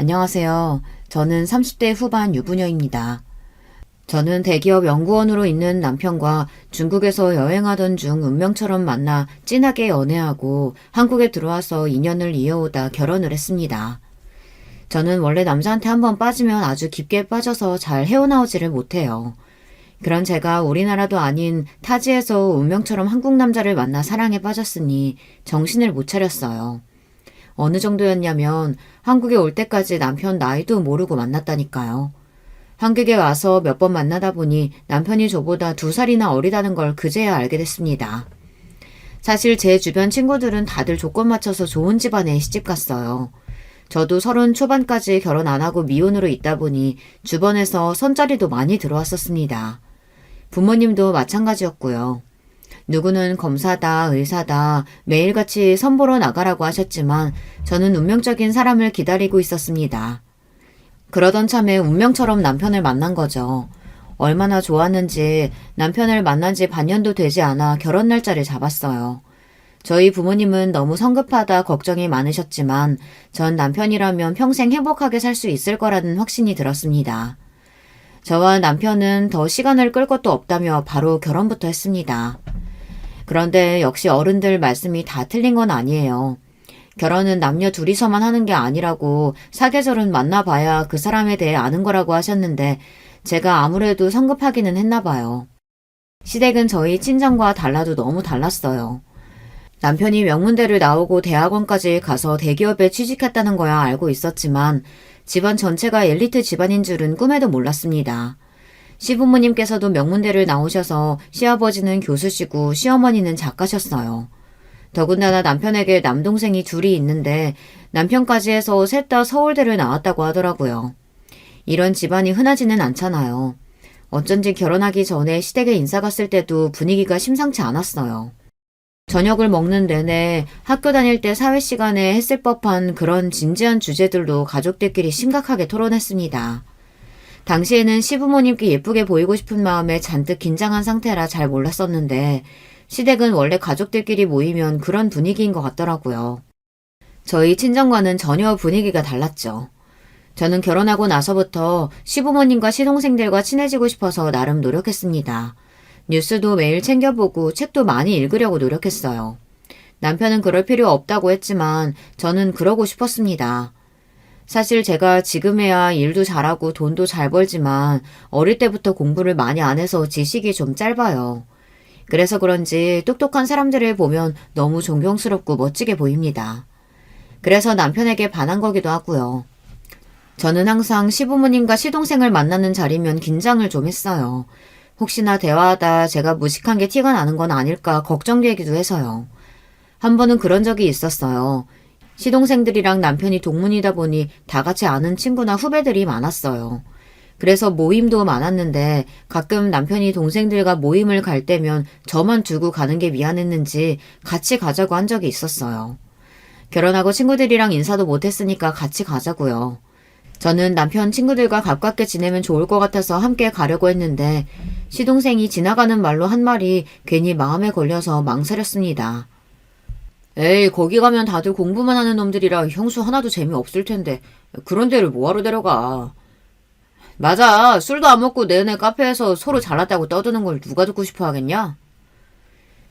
안녕하세요. 저는 30대 후반 유부녀입니다. 저는 대기업 연구원으로 있는 남편과 중국에서 여행하던 중 운명처럼 만나 진하게 연애하고 한국에 들어와서 2년을 이어오다 결혼을 했습니다. 저는 원래 남자한테 한번 빠지면 아주 깊게 빠져서 잘 헤어나오지를 못해요. 그런 제가 우리나라도 아닌 타지에서 운명처럼 한국 남자를 만나 사랑에 빠졌으니 정신을 못 차렸어요. 어느 정도였냐면 한국에 올 때까지 남편 나이도 모르고 만났다니까요. 한국에 와서 몇 번 만나다 보니 남편이 저보다 2살이나 어리다는 걸 그제야 알게 됐습니다. 사실 제 주변 친구들은 다들 조건 맞춰서 좋은 집안에 시집갔어요. 저도 30 초반까지 결혼 안 하고 미혼으로 있다 보니 주변에서 선자리도 많이 들어왔었습니다. 부모님도 마찬가지였고요. 누구는 검사다, 의사다, 매일같이 선보러 나가라고 하셨지만 저는 운명적인 사람을 기다리고 있었습니다. 그러던 참에 운명처럼 남편을 만난 거죠. 얼마나 좋았는지 남편을 만난 지 반년도 되지 않아 결혼 날짜를 잡았어요. 저희 부모님은 너무 성급하다 걱정이 많으셨지만 전 남편이라면 평생 행복하게 살 수 있을 거라는 확신이 들었습니다. 저와 남편은 더 시간을 끌 것도 없다며 바로 결혼부터 했습니다. 그런데 역시 어른들 말씀이 다 틀린 건 아니에요. 결혼은 남녀 둘이서만 하는 게 아니라고 사계절은 만나봐야 그 사람에 대해 아는 거라고 하셨는데 제가 아무래도 성급하기는 했나 봐요. 시댁은 저희 친정과 달라도 너무 달랐어요. 남편이 명문대를 나오고 대학원까지 가서 대기업에 취직했다는 거야 알고 있었지만 집안 전체가 엘리트 집안인 줄은 꿈에도 몰랐습니다. 시부모님께서도 명문대를 나오셔서 시아버지는 교수시고 시어머니는 작가셨어요. 더군다나 남편에게 남동생이 둘이 있는데 남편까지 해서 셋 다 서울대를 나왔다고 하더라고요. 이런 집안이 흔하지는 않잖아요. 어쩐지 결혼하기 전에 시댁에 인사 갔을 때도 분위기가 심상치 않았어요. 저녁을 먹는 내내 학교 다닐 때 사회 시간에 했을 법한 그런 진지한 주제들도 가족들끼리 심각하게 토론했습니다. 당시에는 시부모님께 예쁘게 보이고 싶은 마음에 잔뜩 긴장한 상태라 잘 몰랐었는데 시댁은 원래 가족들끼리 모이면 그런 분위기인 것 같더라고요. 저희 친정과는 전혀 분위기가 달랐죠. 저는 결혼하고 나서부터 시부모님과 시동생들과 친해지고 싶어서 나름 노력했습니다. 뉴스도 매일 챙겨보고 책도 많이 읽으려고 노력했어요. 남편은 그럴 필요 없다고 했지만 저는 그러고 싶었습니다. 사실 제가 지금에야 일도 잘하고 돈도 잘 벌지만 어릴 때부터 공부를 많이 안 해서 지식이 좀 짧아요. 그래서 그런지 똑똑한 사람들을 보면 너무 존경스럽고 멋지게 보입니다. 그래서 남편에게 반한 거기도 하고요. 저는 항상 시부모님과 시동생을 만나는 자리면 긴장을 좀 했어요. 혹시나 대화하다 제가 무식한 게 티가 나는 건 아닐까 걱정되기도 해서요. 한 번은 그런 적이 있었어요. 시동생들이랑 남편이 동문이다 보니 다 같이 아는 친구나 후배들이 많았어요. 그래서 모임도 많았는데 가끔 남편이 동생들과 모임을 갈 때면 저만 두고 가는 게 미안했는지 같이 가자고 한 적이 있었어요. 결혼하고 친구들이랑 인사도 못했으니까 같이 가자고요. 저는 남편 친구들과 가깝게 지내면 좋을 것 같아서 함께 가려고 했는데 시동생이 지나가는 말로 한 말이 괜히 마음에 걸려서 망설였습니다. 에이, 거기 가면 다들 공부만 하는 놈들이라 형수 하나도 재미없을 텐데 그런 데를 뭐하러 데려가. 맞아. 술도 안 먹고 내내 카페에서 서로 잘났다고 떠드는 걸 누가 듣고 싶어 하겠냐?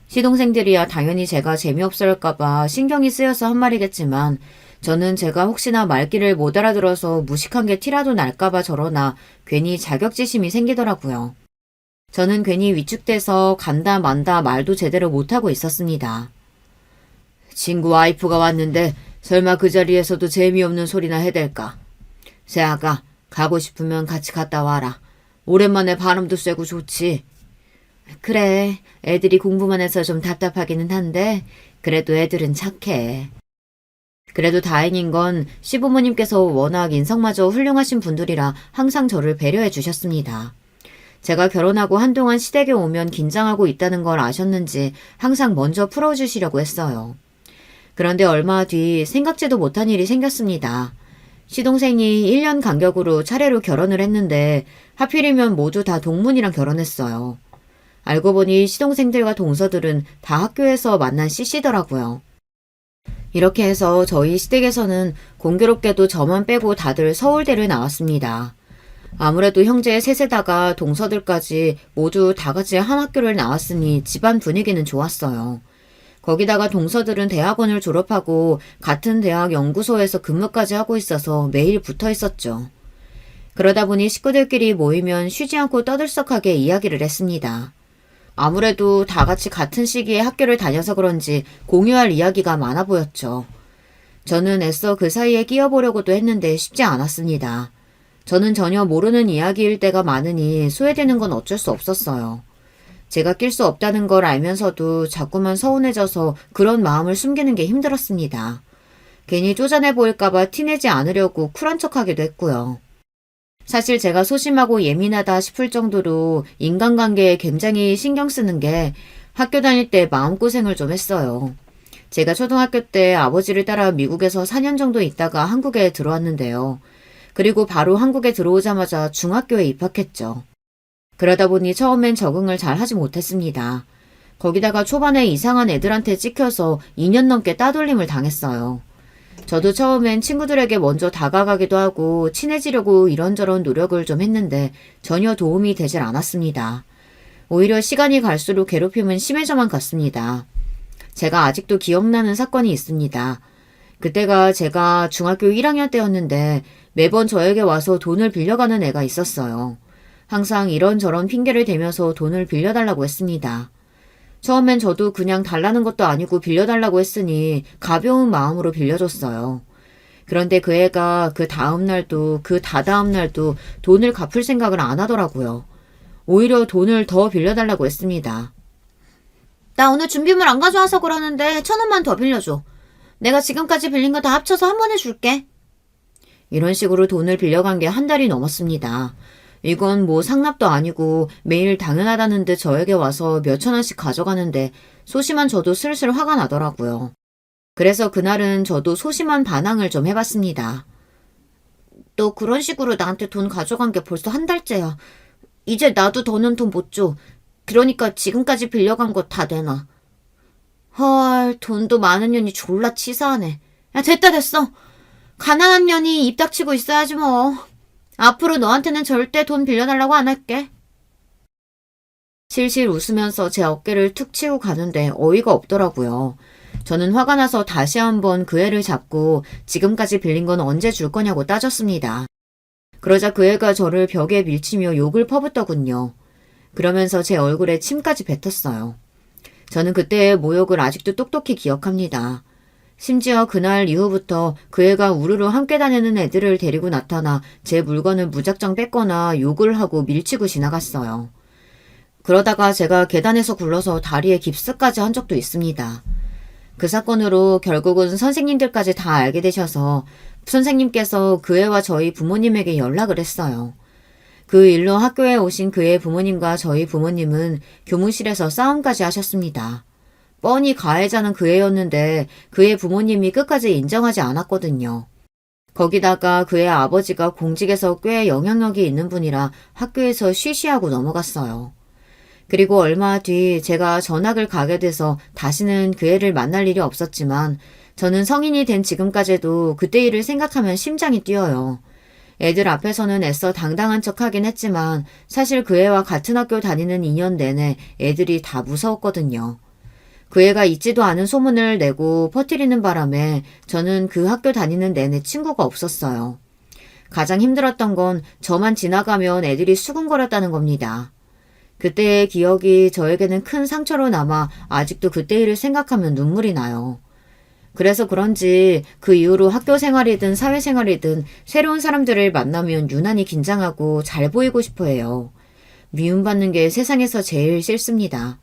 시동생들이야 당연히 제가 재미없을까봐 신경이 쓰여서 한 말이겠지만 저는 제가 혹시나 말귀를 못 알아들어서 무식한 게 티라도 날까봐 저러나 괜히 자격지심이 생기더라고요. 저는 괜히 위축돼서 간다 만다 말도 제대로 못하고 있었습니다. 친구 와이프가 왔는데 설마 그 자리에서도 재미없는 소리나 해댈까? 세아가 가고 싶으면 같이 갔다 와라. 오랜만에 바람도 쐬고 좋지. 그래, 애들이 공부만 해서 좀 답답하기는 한데 그래도 애들은 착해. 그래도 다행인 건 시부모님께서 워낙 인성마저 훌륭하신 분들이라 항상 저를 배려해 주셨습니다. 제가 결혼하고 한동안 시댁에 오면 긴장하고 있다는 걸 아셨는지 항상 먼저 풀어주시려고 했어요. 그런데 얼마 뒤 생각지도 못한 일이 생겼습니다. 시동생이 1년 간격으로 차례로 결혼을 했는데 하필이면 모두 다 동문이랑 결혼했어요. 알고 보니 시동생들과 동서들은 다 학교에서 만난 CC더라고요. 이렇게 해서 저희 시댁에서는 공교롭게도 저만 빼고 다들 서울대를 나왔습니다. 아무래도 형제 셋에다가 동서들까지 모두 다 같이 한 학교를 나왔으니 집안 분위기는 좋았어요. 거기다가 동서들은 대학원을 졸업하고 같은 대학 연구소에서 근무까지 하고 있어서 매일 붙어 있었죠. 그러다 보니 식구들끼리 모이면 쉬지 않고 떠들썩하게 이야기를 했습니다. 아무래도 다 같이 같은 시기에 학교를 다녀서 그런지 공유할 이야기가 많아 보였죠. 저는 애써 그 사이에 끼어보려고도 했는데 쉽지 않았습니다. 저는 전혀 모르는 이야기일 때가 많으니 소외되는 건 어쩔 수 없었어요. 제가 낄 수 없다는 걸 알면서도 자꾸만 서운해져서 그런 마음을 숨기는 게 힘들었습니다. 괜히 쪼잔해 보일까봐 티내지 않으려고 쿨한 척하기도 했고요. 사실 제가 소심하고 예민하다 싶을 정도로 인간관계에 굉장히 신경 쓰는 게 학교 다닐 때 마음고생을 좀 했어요. 제가 초등학교 때 아버지를 따라 미국에서 4년 정도 있다가 한국에 들어왔는데요. 그리고 바로 한국에 들어오자마자 중학교에 입학했죠. 그러다 보니 처음엔 적응을 잘 하지 못했습니다. 거기다가 초반에 이상한 애들한테 찍혀서 2년 넘게 따돌림을 당했어요. 저도 처음엔 친구들에게 먼저 다가가기도 하고 친해지려고 이런저런 노력을 좀 했는데 전혀 도움이 되질 않았습니다. 오히려 시간이 갈수록 괴롭힘은 심해져만 갔습니다. 제가 아직도 기억나는 사건이 있습니다. 그때가 제가 중학교 1학년 때였는데 매번 저에게 와서 돈을 빌려가는 애가 있었어요. 항상 이런저런 핑계를 대면서 돈을 빌려달라고 했습니다. 처음엔 저도 그냥 달라는 것도 아니고 빌려달라고 했으니 가벼운 마음으로 빌려줬어요. 그런데 그 애가 그 다음날도 그 다다음날도 돈을 갚을 생각을 안 하더라고요. 오히려 돈을 더 빌려달라고 했습니다. 나 오늘 준비물 안 가져와서 그러는데 1,000원만 더 빌려줘. 내가 지금까지 빌린 거 다 합쳐서 한 번에 줄게. 이런 식으로 돈을 빌려간 게 한 달이 넘었습니다. 이건 뭐 상납도 아니고 매일 당연하다는 듯 저에게 와서 몇천 원씩 가져가는데 소심한 저도 슬슬 화가 나더라고요. 그래서 그날은 저도 소심한 반항을 좀 해봤습니다. 너 그런 식으로 나한테 돈 가져간 게 벌써 한 달째야. 이제 나도 더는 돈 못 줘. 그러니까 지금까지 빌려간 거 다 내놔. 헐, 돈도 많은 년이 졸라 치사하네. 야, 됐어. 가난한 년이 입 닥치고 있어야지 뭐. 앞으로 너한테는 절대 돈 빌려달라고 안 할게. 실실 웃으면서 제 어깨를 툭 치고 가는데 어이가 없더라고요. 저는 화가 나서 다시 한번 그 애를 잡고 지금까지 빌린 건 언제 줄 거냐고 따졌습니다. 그러자 그 애가 저를 벽에 밀치며 욕을 퍼붓더군요. 그러면서 제 얼굴에 침까지 뱉었어요. 저는 그때의 모욕을 아직도 똑똑히 기억합니다. 심지어 그날 이후부터 그 애가 우르르 함께 다니는 애들을 데리고 나타나 제 물건을 무작정 뺏거나 욕을 하고 밀치고 지나갔어요. 그러다가 제가 계단에서 굴러서 다리에 깁스까지 한 적도 있습니다. 그 사건으로 결국은 선생님들까지 다 알게 되셔서 선생님께서 그 애와 저희 부모님에게 연락을 했어요. 그 일로 학교에 오신 그의 부모님과 저희 부모님은 교무실에서 싸움까지 하셨습니다. 뻔히 가해자는 그 애였는데 그의 부모님이 끝까지 인정하지 않았거든요. 거기다가 그의 아버지가 공직에서 꽤 영향력이 있는 분이라 학교에서 쉬쉬하고 넘어갔어요. 그리고 얼마 뒤 제가 전학을 가게 돼서 다시는 그 애를 만날 일이 없었지만 저는 성인이 된 지금까지도 그때 일을 생각하면 심장이 뛰어요. 애들 앞에서는 애써 당당한 척 하긴 했지만 사실 그 애와 같은 학교 다니는 2년 내내 애들이 다 무서웠거든요. 그 애가 있지도 않은 소문을 내고 퍼뜨리는 바람에 저는 그 학교 다니는 내내 친구가 없었어요. 가장 힘들었던 건 저만 지나가면 애들이 수군거렸다는 겁니다. 그때의 기억이 저에게는 큰 상처로 남아 아직도 그때 일을 생각하면 눈물이 나요. 그래서 그런지 그 이후로 학교 생활이든 사회생활이든 새로운 사람들을 만나면 유난히 긴장하고 잘 보이고 싶어 해요. 미움받는 게 세상에서 제일 싫습니다.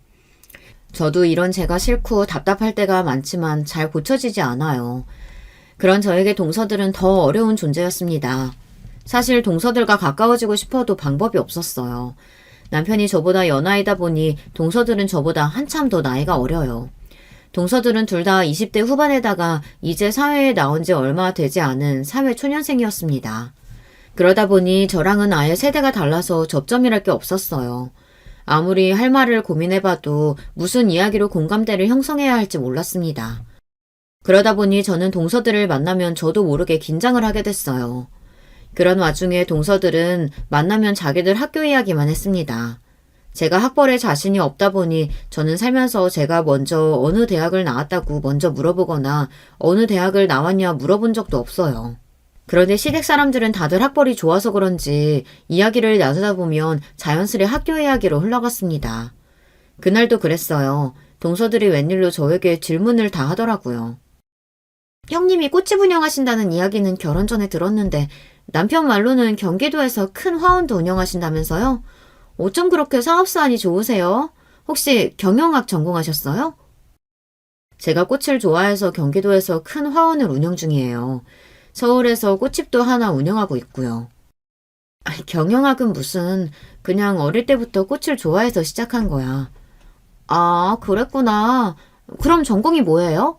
저도 이런 제가 싫고 답답할 때가 많지만 잘 고쳐지지 않아요. 그런 저에게 동서들은 더 어려운 존재였습니다. 사실 동서들과 가까워지고 싶어도 방법이 없었어요. 남편이 저보다 연하이다 보니 동서들은 저보다 한참 더 나이가 어려요. 동서들은 둘 다 20대 후반에다가 이제 사회에 나온 지 얼마 되지 않은 사회초년생이었습니다. 그러다 보니 저랑은 아예 세대가 달라서 접점이랄 게 없었어요. 아무리 할 말을 고민해봐도 무슨 이야기로 공감대를 형성해야 할지 몰랐습니다. 그러다 보니 저는 동서들을 만나면 저도 모르게 긴장을 하게 됐어요. 그런 와중에 동서들은 만나면 자기들 학교 이야기만 했습니다. 제가 학벌에 자신이 없다 보니 저는 살면서 제가 먼저 어느 대학을 나왔다고 먼저 물어보거나 어느 대학을 나왔냐 물어본 적도 없어요. 그런데 시댁 사람들은 다들 학벌이 좋아서 그런지 이야기를 나누다 보면 자연스레 학교 이야기로 흘러갔습니다. 그날도 그랬어요. 동서들이 웬일로 저에게 질문을 다 하더라고요. 형님이 꽃집 운영하신다는 이야기는 결혼 전에 들었는데 남편 말로는 경기도에서 큰 화원도 운영하신다면서요? 어쩜 그렇게 사업수완이 좋으세요? 혹시 경영학 전공하셨어요? 제가 꽃을 좋아해서 경기도에서 큰 화원을 운영 중이에요. 서울에서 꽃집도 하나 운영하고 있고요. 경영학은 무슨, 그냥 어릴 때부터 꽃을 좋아해서 시작한 거야. 아, 그랬구나. 그럼 전공이 뭐예요?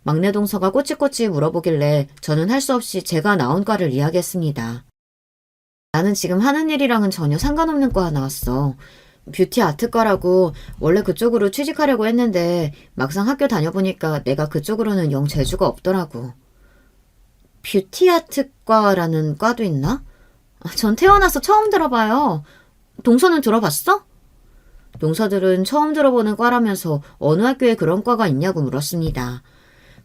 막내 동서가 꼬치꼬치 물어보길래 저는 할 수 없이 제가 나온 과를 이야기했습니다. 나는 지금 하는 일이랑은 전혀 상관없는 과 나왔어. 뷰티 아트과라고 원래 그쪽으로 취직하려고 했는데 막상 학교 다녀보니까 내가 그쪽으로는 영 재주가 없더라고. 뷰티 아트과라는 과도 있나? 전 태어나서 처음 들어봐요. 동서는 들어봤어? 동서들은 처음 들어보는 과라면서 어느 학교에 그런 과가 있냐고 물었습니다.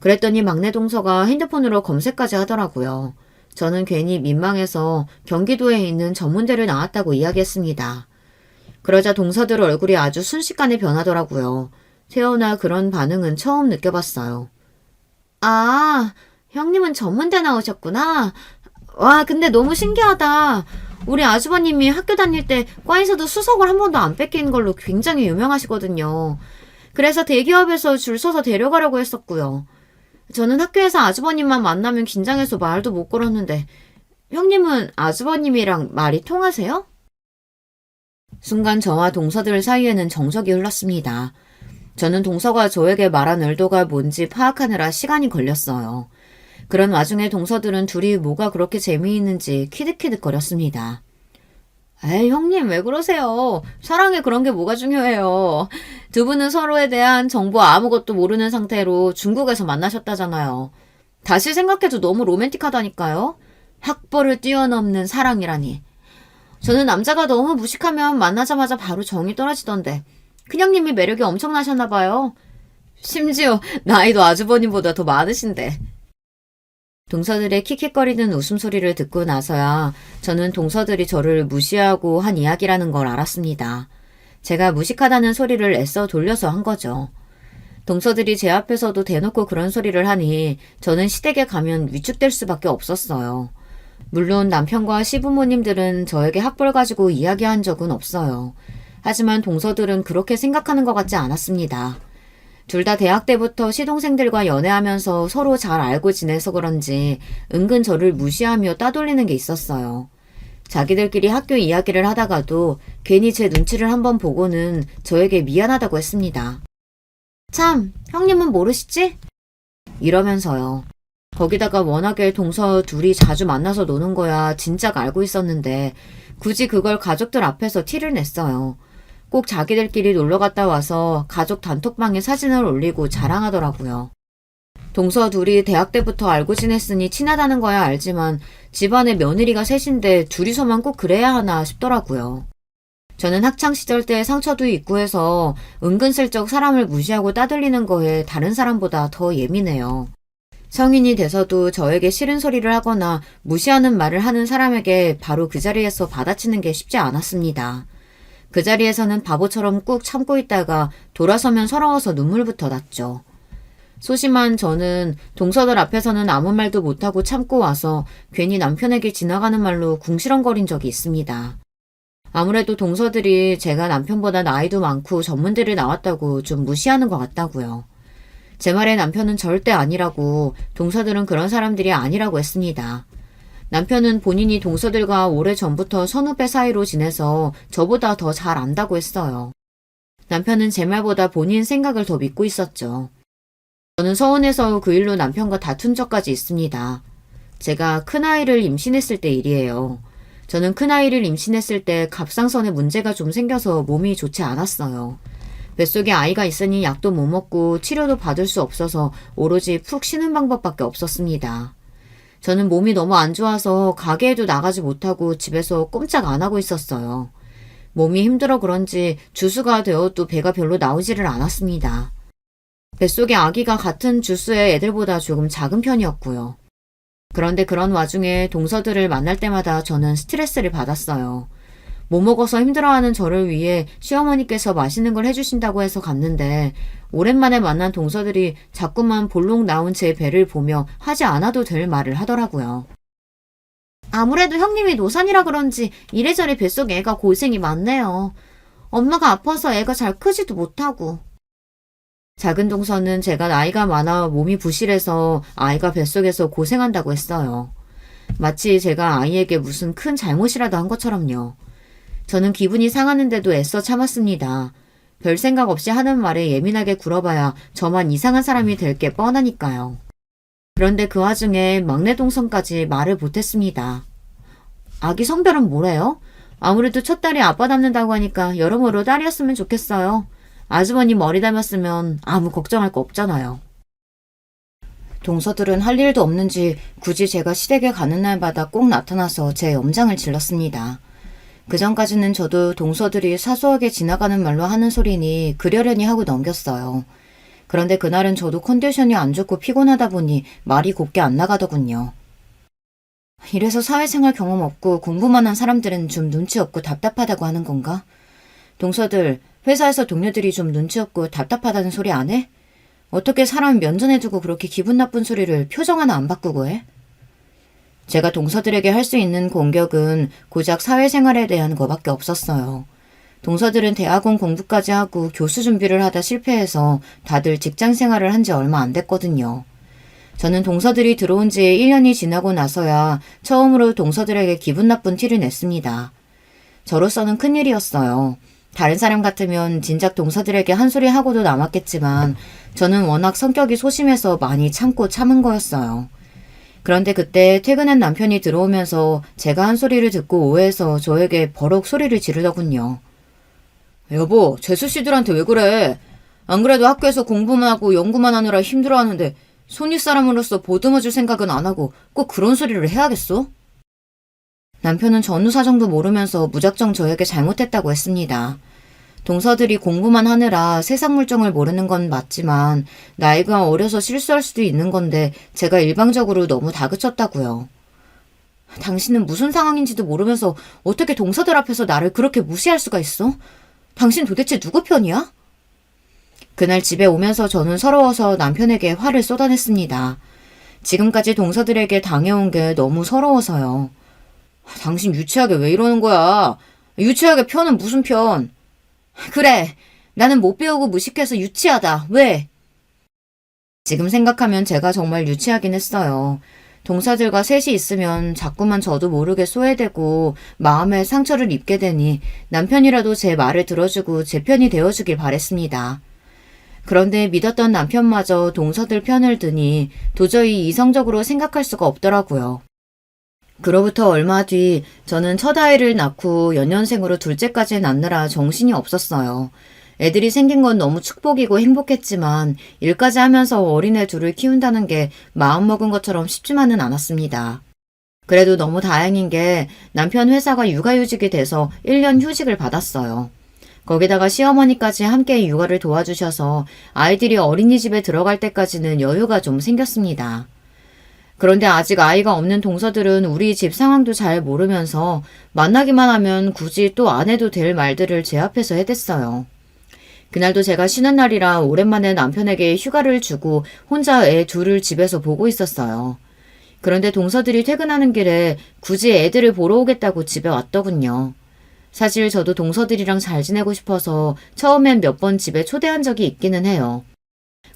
그랬더니 막내 동서가 핸드폰으로 검색까지 하더라고요. 저는 괜히 민망해서 경기도에 있는 전문대를 나왔다고 이야기했습니다. 그러자 동서들 얼굴이 아주 순식간에 변하더라고요. 태어나 그런 반응은 처음 느껴봤어요. 아, 형님은 전문대 나오셨구나. 와, 근데 너무 신기하다. 우리 아주버님이 학교 다닐 때 과에서도 수석을 한 번도 안 뺏긴 걸로 굉장히 유명하시거든요. 그래서 대기업에서 줄 서서 데려가려고 했었고요. 저는 학교에서 아주버님만 만나면 긴장해서 말도 못 걸었는데 형님은 아주버님이랑 말이 통하세요? 순간 저와 동서들 사이에는 정적이 흘렀습니다. 저는 동서가 저에게 말한 의도가 뭔지 파악하느라 시간이 걸렸어요. 그런 와중에 동서들은 둘이 뭐가 그렇게 재미있는지 키득키득거렸습니다. 에이, 형님 왜 그러세요? 사랑에 그런 게 뭐가 중요해요. 두 분은 서로에 대한 정보 아무것도 모르는 상태로 중국에서 만나셨다잖아요. 다시 생각해도 너무 로맨틱하다니까요. 학벌을 뛰어넘는 사랑이라니. 저는 남자가 너무 무식하면 만나자마자 바로 정이 떨어지던데 큰형님이 매력이 엄청나셨나 봐요. 심지어 나이도 아주버님보다 더 많으신데. 동서들의 킥킥거리는 웃음소리를 듣고 나서야 저는 동서들이 저를 무시하고 한 이야기라는 걸 알았습니다. 제가 무식하다는 소리를 애써 돌려서 한 거죠. 동서들이 제 앞에서도 대놓고 그런 소리를 하니 저는 시댁에 가면 위축될 수밖에 없었어요. 물론 남편과 시부모님들은 저에게 학벌 가지고 이야기한 적은 없어요. 하지만 동서들은 그렇게 생각하는 것 같지 않았습니다. 둘 다 대학 때부터 시동생들과 연애하면서 서로 잘 알고 지내서 그런지 은근 저를 무시하며 따돌리는 게 있었어요. 자기들끼리 학교 이야기를 하다가도 괜히 제 눈치를 한번 보고는 저에게 미안하다고 했습니다. 참, 형님은 모르시지? 이러면서요. 거기다가 워낙에 동서 둘이 자주 만나서 노는 거야 진작 알고 있었는데 굳이 그걸 가족들 앞에서 티를 냈어요. 꼭 자기들끼리 놀러 갔다 와서 가족 단톡방에 사진을 올리고 자랑하더라고요. 동서 둘이 대학 때부터 알고 지냈으니 친하다는 거야 알지만 집안에 며느리가 셋인데 둘이서만 꼭 그래야 하나 싶더라고요. 저는 학창시절 때 상처도 있고 해서 은근슬쩍 사람을 무시하고 따돌리는 거에 다른 사람보다 더 예민해요. 성인이 돼서도 저에게 싫은 소리를 하거나 무시하는 말을 하는 사람에게 바로 그 자리에서 받아치는 게 쉽지 않았습니다. 그 자리에서는 바보처럼 꾹 참고 있다가 돌아서면 서러워서 눈물부터 났죠. 소심한 저는 동서들 앞에서는 아무 말도 못하고 참고 와서 괜히 남편에게 지나가는 말로 궁시렁거린 적이 있습니다. 아무래도 동서들이 제가 남편보다 나이도 많고 전문대를 나왔다고 좀 무시하는 것 같다고요. 제 말에 남편은 절대 아니라고 동서들은 그런 사람들이 아니라고 했습니다. 남편은 본인이 동서들과 오래전부터 선후배 사이로 지내서 저보다 더 잘 안다고 했어요. 남편은 제 말보다 본인 생각을 더 믿고 있었죠. 저는 서운해서 그 일로 남편과 다툰 적까지 있습니다. 제가 큰아이를 임신했을 때 일이에요. 저는 큰아이를 임신했을 때 갑상선에 문제가 좀 생겨서 몸이 좋지 않았어요. 뱃속에 아이가 있으니 약도 못 먹고 치료도 받을 수 없어서 오로지 푹 쉬는 방법밖에 없었습니다. 저는 몸이 너무 안 좋아서 가게에도 나가지 못하고 집에서 꼼짝 안 하고 있었어요. 몸이 힘들어 그런지 주수가 되어도 배가 별로 나오지를 않았습니다. 뱃속의 아기가 같은 주수의 애들보다 조금 작은 편이었고요. 그런데 그런 와중에 동서들을 만날 때마다 저는 스트레스를 받았어요. 못 먹어서 힘들어하는 저를 위해 시어머니께서 맛있는 걸 해주신다고 해서 갔는데 오랜만에 만난 동서들이 자꾸만 볼록 나온 제 배를 보며 하지 않아도 될 말을 하더라고요. 아무래도 형님이 노산이라 그런지 이래저래 뱃속에 애가 고생이 많네요. 엄마가 아파서 애가 잘 크지도 못하고. 작은 동서는 제가 나이가 많아 몸이 부실해서 아이가 뱃속에서 고생한다고 했어요. 마치 제가 아이에게 무슨 큰 잘못이라도 한 것처럼요. 저는 기분이 상하는데도 애써 참았습니다. 별 생각 없이 하는 말에 예민하게 굴어봐야 저만 이상한 사람이 될 게 뻔하니까요. 그런데 그 와중에 막내 동생까지 말을 못했습니다. 아기 성별은 뭐래요? 아무래도 첫 딸이 아빠 닮는다고 하니까 여러모로 딸이었으면 좋겠어요. 아주버님 머리 닮았으면 아무 걱정할 거 없잖아요. 동서들은 할 일도 없는지 굳이 제가 시댁에 가는 날마다 꼭 나타나서 제 염장을 질렀습니다. 그전까지는 저도 동서들이 사소하게 지나가는 말로 하는 소리니 그러려니 하고 넘겼어요. 그런데 그날은 저도 컨디션이 안 좋고 피곤하다 보니 말이 곱게 안 나가더군요. 이래서 사회생활 경험 없고 공부만 한 사람들은 좀 눈치 없고 답답하다고 하는 건가? 동서들, 회사에서 동료들이 좀 눈치 없고 답답하다는 소리 안 해? 어떻게 사람 면전에 두고 그렇게 기분 나쁜 소리를 표정 하나 안 바꾸고 해? 제가 동서들에게 할 수 있는 공격은 고작 사회생활에 대한 거밖에 없었어요. 동서들은 대학원 공부까지 하고 교수 준비를 하다 실패해서 다들 직장 생활을 한 지 얼마 안 됐거든요. 저는 동서들이 들어온 지 1년이 지나고 나서야 처음으로 동서들에게 기분 나쁜 티를 냈습니다. 저로서는 큰일이었어요. 다른 사람 같으면 진작 동서들에게 한 소리 하고도 남았겠지만 저는 워낙 성격이 소심해서 많이 참고 참은 거였어요. 그런데 그때 퇴근한 남편이 들어오면서 제가 한 소리를 듣고 오해해서 저에게 버럭 소리를 지르더군요. 여보, 재수 씨들한테 왜 그래? 안 그래도 학교에서 공부만 하고 연구만 하느라 힘들어하는데 손윗 사람으로서 보듬어줄 생각은 안 하고 꼭 그런 소리를 해야겠어? 남편은 전후 사정도 모르면서 무작정 저에게 잘못했다고 했습니다. 동서들이 공부만 하느라 세상 물정을 모르는 건 맞지만 나이가 어려서 실수할 수도 있는 건데 제가 일방적으로 너무 다그쳤다고요. 당신은 무슨 상황인지도 모르면서 어떻게 동서들 앞에서 나를 그렇게 무시할 수가 있어? 당신 도대체 누구 편이야? 그날 집에 오면서 저는 서러워서 남편에게 화를 쏟아냈습니다. 지금까지 동서들에게 당해온 게 너무 서러워서요. 당신 유치하게 왜 이러는 거야? 유치하게 편은 무슨 편? 그래, 나는 못 배우고 무식해서 유치하다. 왜? 지금 생각하면 제가 정말 유치하긴 했어요. 동서들과 셋이 있으면 자꾸만 저도 모르게 소외되고 마음에 상처를 입게 되니 남편이라도 제 말을 들어주고 제 편이 되어주길 바랬습니다. 그런데 믿었던 남편마저 동서들 편을 드니 도저히 이성적으로 생각할 수가 없더라고요. 그로부터 얼마 뒤 저는 첫 아이를 낳고 연년생으로 둘째까지 낳느라 정신이 없었어요. 애들이 생긴 건 너무 축복이고 행복했지만 일까지 하면서 어린애 둘을 키운다는 게 마음먹은 것처럼 쉽지만은 않았습니다. 그래도 너무 다행인 게 남편 회사가 육아휴직이 돼서 1년 휴직을 받았어요. 거기다가 시어머니까지 함께 육아를 도와주셔서 아이들이 어린이집에 들어갈 때까지는 여유가 좀 생겼습니다. 그런데 아직 아이가 없는 동서들은 우리 집 상황도 잘 모르면서 만나기만 하면 굳이 또 안 해도 될 말들을 제 앞에서 해댔어요. 그날도 제가 쉬는 날이라 오랜만에 남편에게 휴가를 주고 혼자 애 둘을 집에서 보고 있었어요. 그런데 동서들이 퇴근하는 길에 굳이 애들을 보러 오겠다고 집에 왔더군요. 사실 저도 동서들이랑 잘 지내고 싶어서 처음엔 몇 번 집에 초대한 적이 있기는 해요.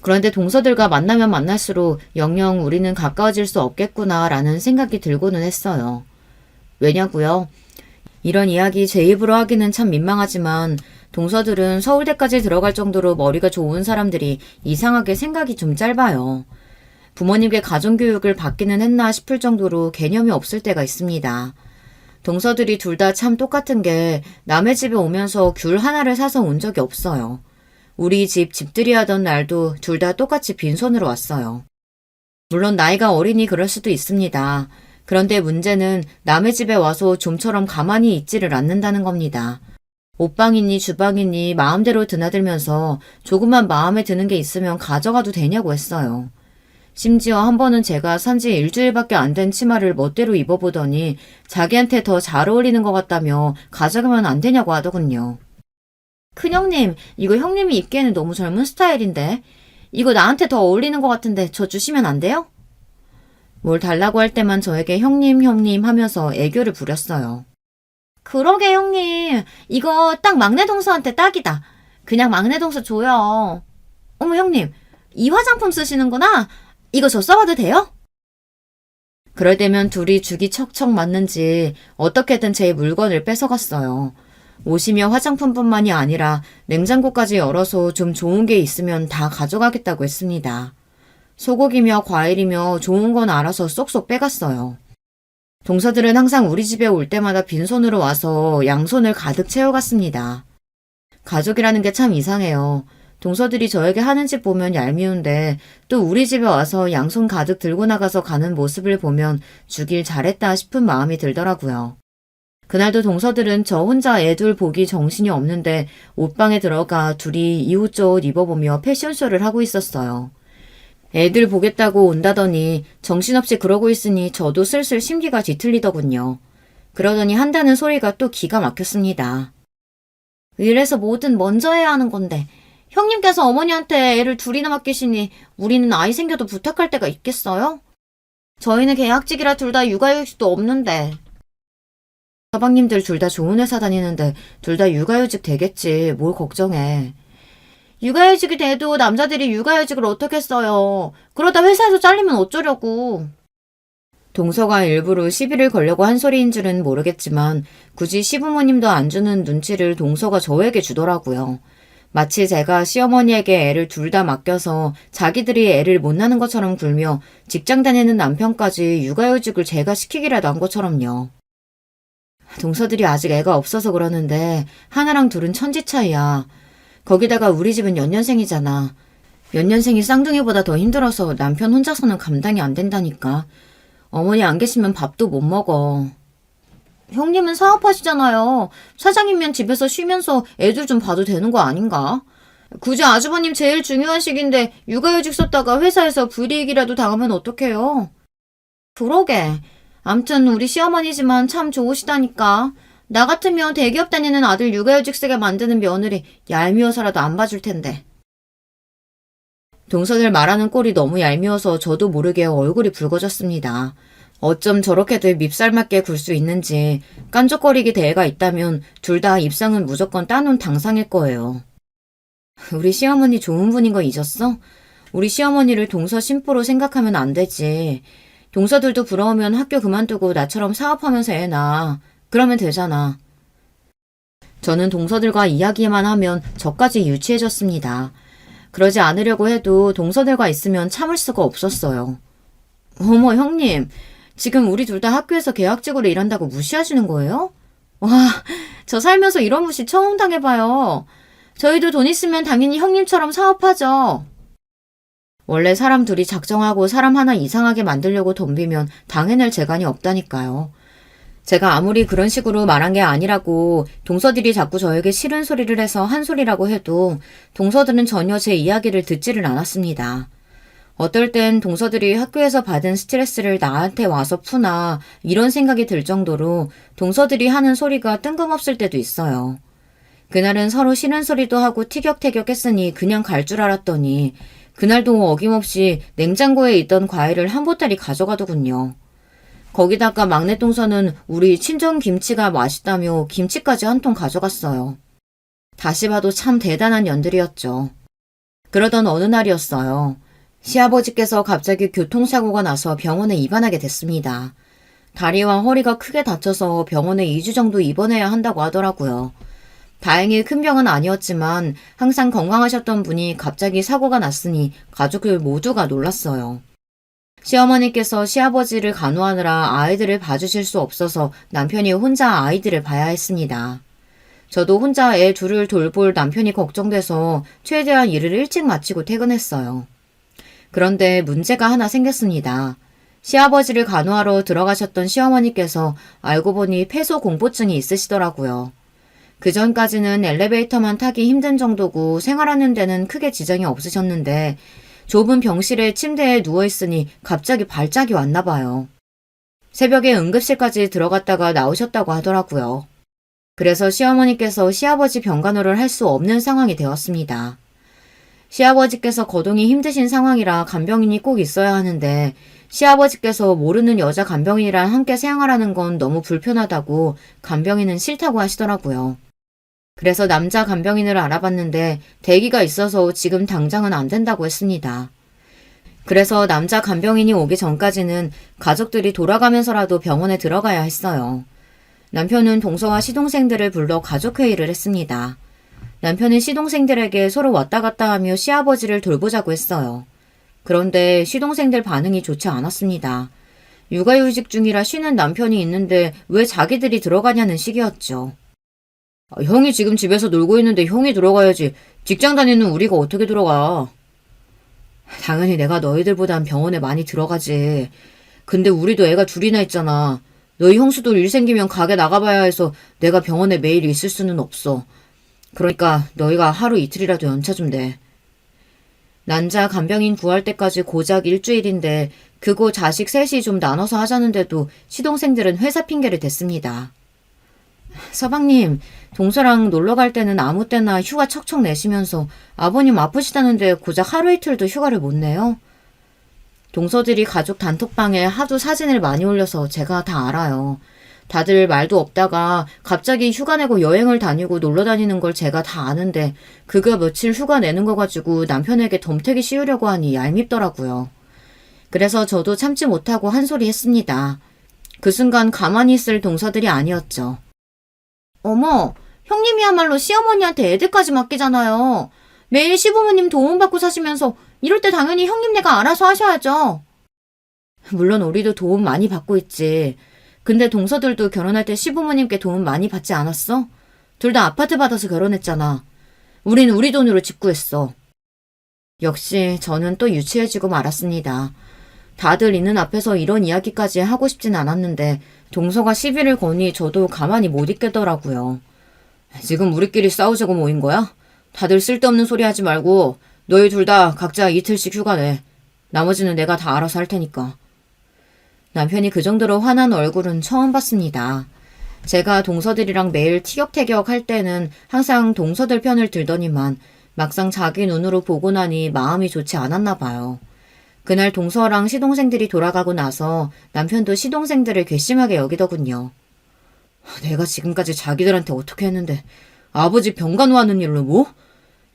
그런데 동서들과 만나면 만날수록 영영 우리는 가까워질 수 없겠구나라는 생각이 들고는 했어요. 왜냐고요? 이런 이야기 제 입으로 하기는 참 민망하지만 동서들은 서울대까지 들어갈 정도로 머리가 좋은 사람들이 이상하게 생각이 좀 짧아요. 부모님께 가정교육을 받기는 했나 싶을 정도로 개념이 없을 때가 있습니다. 동서들이 둘 다 참 똑같은 게 남의 집에 오면서 귤 하나를 사서 온 적이 없어요. 우리 집 집들이 하던 날도 둘 다 똑같이 빈손으로 왔어요. 물론 나이가 어리니 그럴 수도 있습니다. 그런데 문제는 남의 집에 와서 좀처럼 가만히 있지를 않는다는 겁니다. 옷방이니 주방이니 마음대로 드나들면서 조금만 마음에 드는 게 있으면 가져가도 되냐고 했어요. 심지어 한 번은 제가 산지 일주일밖에 안 된 치마를 멋대로 입어보더니 자기한테 더 잘 어울리는 것 같다며 가져가면 안 되냐고 하더군요. 큰형님, 이거 형님이 입기에는 너무 젊은 스타일인데. 이거 나한테 더 어울리는 것 같은데 저 주시면 안 돼요? 뭘 달라고 할 때만 저에게 형님 하면서 애교를 부렸어요. 그러게 형님, 이거 딱 막내 동서한테 딱이다. 그냥 막내 동서 줘요. 어머 형님, 이 화장품 쓰시는구나? 이거 저 써봐도 돼요? 그럴 때면 둘이 죽이 척척 맞는지 어떻게든 제 물건을 뺏어갔어요. 옷이며 화장품뿐만이 아니라 냉장고까지 열어서 좀 좋은 게 있으면 다 가져가겠다고 했습니다. 소고기며 과일이며 좋은 건 알아서 쏙쏙 빼갔어요. 동서들은 항상 우리 집에 올 때마다 빈손으로 와서 양손을 가득 채워갔습니다. 가족이라는 게 참 이상해요. 동서들이 저에게 하는 짓 보면 얄미운데 또 우리 집에 와서 양손 가득 들고 나가서 가는 모습을 보면 주길 잘했다 싶은 마음이 들더라고요. 그날도 동서들은 저 혼자 애둘 보기 정신이 없는데 옷방에 들어가 둘이 이웃저웃 입어보며 패션쇼를 하고 있었어요. 애들 보겠다고 온다더니 정신없이 그러고 있으니 저도 슬슬 심기가 뒤틀리더군요. 그러더니 한다는 소리가 또 기가 막혔습니다. 이래서 뭐든 먼저 해야 하는 건데 형님께서 어머니한테 애를 둘이나 맡기시니 우리는 아이 생겨도 부탁할 때가 있겠어요? 저희는 계약직이라 둘 다 육아휴직도 없는데. 서방님들 둘 다 좋은 회사 다니는데 둘 다 육아휴직 되겠지. 뭘 걱정해. 육아휴직이 돼도 남자들이 육아휴직을 어떻게 써요. 그러다 회사에서 잘리면 어쩌려고. 동서가 일부러 시비를 걸려고 한 소리인 줄은 모르겠지만 굳이 시부모님도 안 주는 눈치를 동서가 저에게 주더라고요. 마치 제가 시어머니에게 애를 둘 다 맡겨서 자기들이 애를 못 낳는 것처럼 굴며 직장 다니는 남편까지 육아휴직을 제가 시키기라도 한 것처럼요. 동서들이 아직 애가 없어서 그러는데 하나랑 둘은 천지 차이야. 거기다가 우리 집은 연년생이잖아. 연년생이 쌍둥이보다 더 힘들어서 남편 혼자서는 감당이 안 된다니까. 어머니 안 계시면 밥도 못 먹어. 형님은 사업하시잖아요. 사장이면 집에서 쉬면서 애들 좀 봐도 되는 거 아닌가? 굳이 아주버님 제일 중요한 시기인데 육아휴직 썼다가 회사에서 불이익이라도 당하면 어떡해요? 그러게. 암튼 우리 시어머니지만 참 좋으시다니까. 나 같으면 대기업 다니는 아들 육아휴직 쓰게 만드는 며느리 얄미워서라도 안 봐줄 텐데. 동서들 말하는 꼴이 너무 얄미워서 저도 모르게 얼굴이 붉어졌습니다. 어쩜 저렇게들 밉살맞게 굴 수 있는지 깐족거리기 대회가 있다면 둘 다 입상은 무조건 따놓은 당상일 거예요. 우리 시어머니 좋은 분인 거 잊었어? 우리 시어머니를 동서 심부로 생각하면 안 되지. 동서들도 부러우면 학교 그만두고 나처럼 사업하면서 애 낳아. 그러면 되잖아. 저는 동서들과 이야기만 하면 저까지 유치해졌습니다. 그러지 않으려고 해도 동서들과 있으면 참을 수가 없었어요. 어머 형님, 지금 우리 둘 다 학교에서 계약직으로 일한다고 무시하시는 거예요? 와, 저 살면서 이런 무시 처음 당해봐요. 저희도 돈 있으면 당연히 형님처럼 사업하죠. 원래 사람 둘이 작정하고 사람 하나 이상하게 만들려고 덤비면 당해낼 재간이 없다니까요. 제가 아무리 그런 식으로 말한 게 아니라고 동서들이 자꾸 저에게 싫은 소리를 해서 한 소리라고 해도 동서들은 전혀 제 이야기를 듣지를 않았습니다. 어떨 땐 동서들이 학교에서 받은 스트레스를 나한테 와서 푸나 이런 생각이 들 정도로 동서들이 하는 소리가 뜬금없을 때도 있어요. 그날은 서로 싫은 소리도 하고 티격태격 했으니 그냥 갈 줄 알았더니 그날도 어김없이 냉장고에 있던 과일을 한 보따리 가져가더군요. 거기다가 막내 동서는 우리 친정 김치가 맛있다며 김치까지 한 통 가져갔어요. 다시 봐도 참 대단한 년들이었죠. 그러던 어느 날이었어요. 시아버지께서 갑자기 교통사고가 나서 병원에 입원하게 됐습니다. 다리와 허리가 크게 다쳐서 병원에 2주 정도 입원해야 한다고 하더라고요. 다행히 큰 병은 아니었지만 항상 건강하셨던 분이 갑자기 사고가 났으니 가족들 모두가 놀랐어요. 시어머니께서 시아버지를 간호하느라 아이들을 봐주실 수 없어서 남편이 혼자 아이들을 봐야 했습니다. 저도 혼자 애 둘을 돌볼 남편이 걱정돼서 최대한 일을 일찍 마치고 퇴근했어요. 그런데 문제가 하나 생겼습니다. 시아버지를 간호하러 들어가셨던 시어머니께서 알고 보니 폐소공포증이 있으시더라고요. 그전까지는 엘리베이터만 타기 힘든 정도고 생활하는 데는 크게 지장이 없으셨는데 좁은 병실에 침대에 누워있으니 갑자기 발작이 왔나 봐요. 새벽에 응급실까지 들어갔다가 나오셨다고 하더라고요. 그래서 시어머니께서 시아버지 병간호를 할 수 없는 상황이 되었습니다. 시아버지께서 거동이 힘드신 상황이라 간병인이 꼭 있어야 하는데 시아버지께서 모르는 여자 간병인이랑 함께 생활하는 건 너무 불편하다고 간병인은 싫다고 하시더라고요. 그래서 남자 간병인을 알아봤는데 대기가 있어서 지금 당장은 안 된다고 했습니다. 그래서 남자 간병인이 오기 전까지는 가족들이 돌아가면서라도 병원에 들어가야 했어요. 남편은 동서와 시동생들을 불러 가족회의를 했습니다. 남편은 시동생들에게 서로 왔다 갔다 하며 시아버지를 돌보자고 했어요. 그런데 시동생들 반응이 좋지 않았습니다. 육아휴직 중이라 쉬는 남편이 있는데 왜 자기들이 들어가냐는 식이었죠. 형이 지금 집에서 놀고 있는데 형이 들어가야지. 직장 다니는 우리가 어떻게 들어가. 당연히 내가 너희들보단 병원에 많이 들어가지. 근데 우리도 애가 둘이나 있잖아. 너희 형수도 일 생기면 가게 나가봐야 해서 내가 병원에 매일 있을 수는 없어. 그러니까 너희가 하루 이틀이라도 연차 좀 내. 난자 간병인 구할 때까지 고작 일주일인데 그거 자식 셋이 좀 나눠서 하자는데도 시동생들은 회사 핑계를 댔습니다. 서방님, 동서랑 놀러 갈 때는 아무 때나 휴가 척척 내시면서 아버님 아프시다는데 고작 하루 이틀도 휴가를 못 내요? 동서들이 가족 단톡방에 하도 사진을 많이 올려서 제가 다 알아요. 다들 말도 없다가 갑자기 휴가 내고 여행을 다니고 놀러 다니는 걸 제가 다 아는데 그거 며칠 휴가 내는 거 가지고 남편에게 덤태기 씌우려고 하니 얄밉더라고요. 그래서 저도 참지 못하고 한 소리 했습니다. 그 순간 가만히 있을 동서들이 아니었죠. 어머, 형님이야말로 시어머니한테 애들까지 맡기잖아요. 매일 시부모님 도움받고 사시면서 이럴 때 당연히 형님네가 알아서 하셔야죠. 물론 우리도 도움 많이 받고 있지. 근데 동서들도 결혼할 때 시부모님께 도움 많이 받지 않았어? 둘 다 아파트 받아서 결혼했잖아. 우린 우리 돈으로 집 구했어. 역시 저는 또 유치해지고 말았습니다. 다들 있는 앞에서 이런 이야기까지 하고 싶진 않았는데 동서가 시비를 거니 저도 가만히 못 있겠더라고요. 지금 우리끼리 싸우자고 모인 거야? 다들 쓸데없는 소리 하지 말고 너희 둘 다 각자 이틀씩 휴가 내. 나머지는 내가 다 알아서 할 테니까. 남편이 그 정도로 화난 얼굴은 처음 봤습니다. 제가 동서들이랑 매일 티격태격 할 때는 항상 동서들 편을 들더니만 막상 자기 눈으로 보고 나니 마음이 좋지 않았나 봐요. 그날 동서랑 시동생들이 돌아가고 나서 남편도 시동생들을 괘씸하게 여기더군요. 내가 지금까지 자기들한테 어떻게 했는데 아버지 병간호하는 일로 뭐?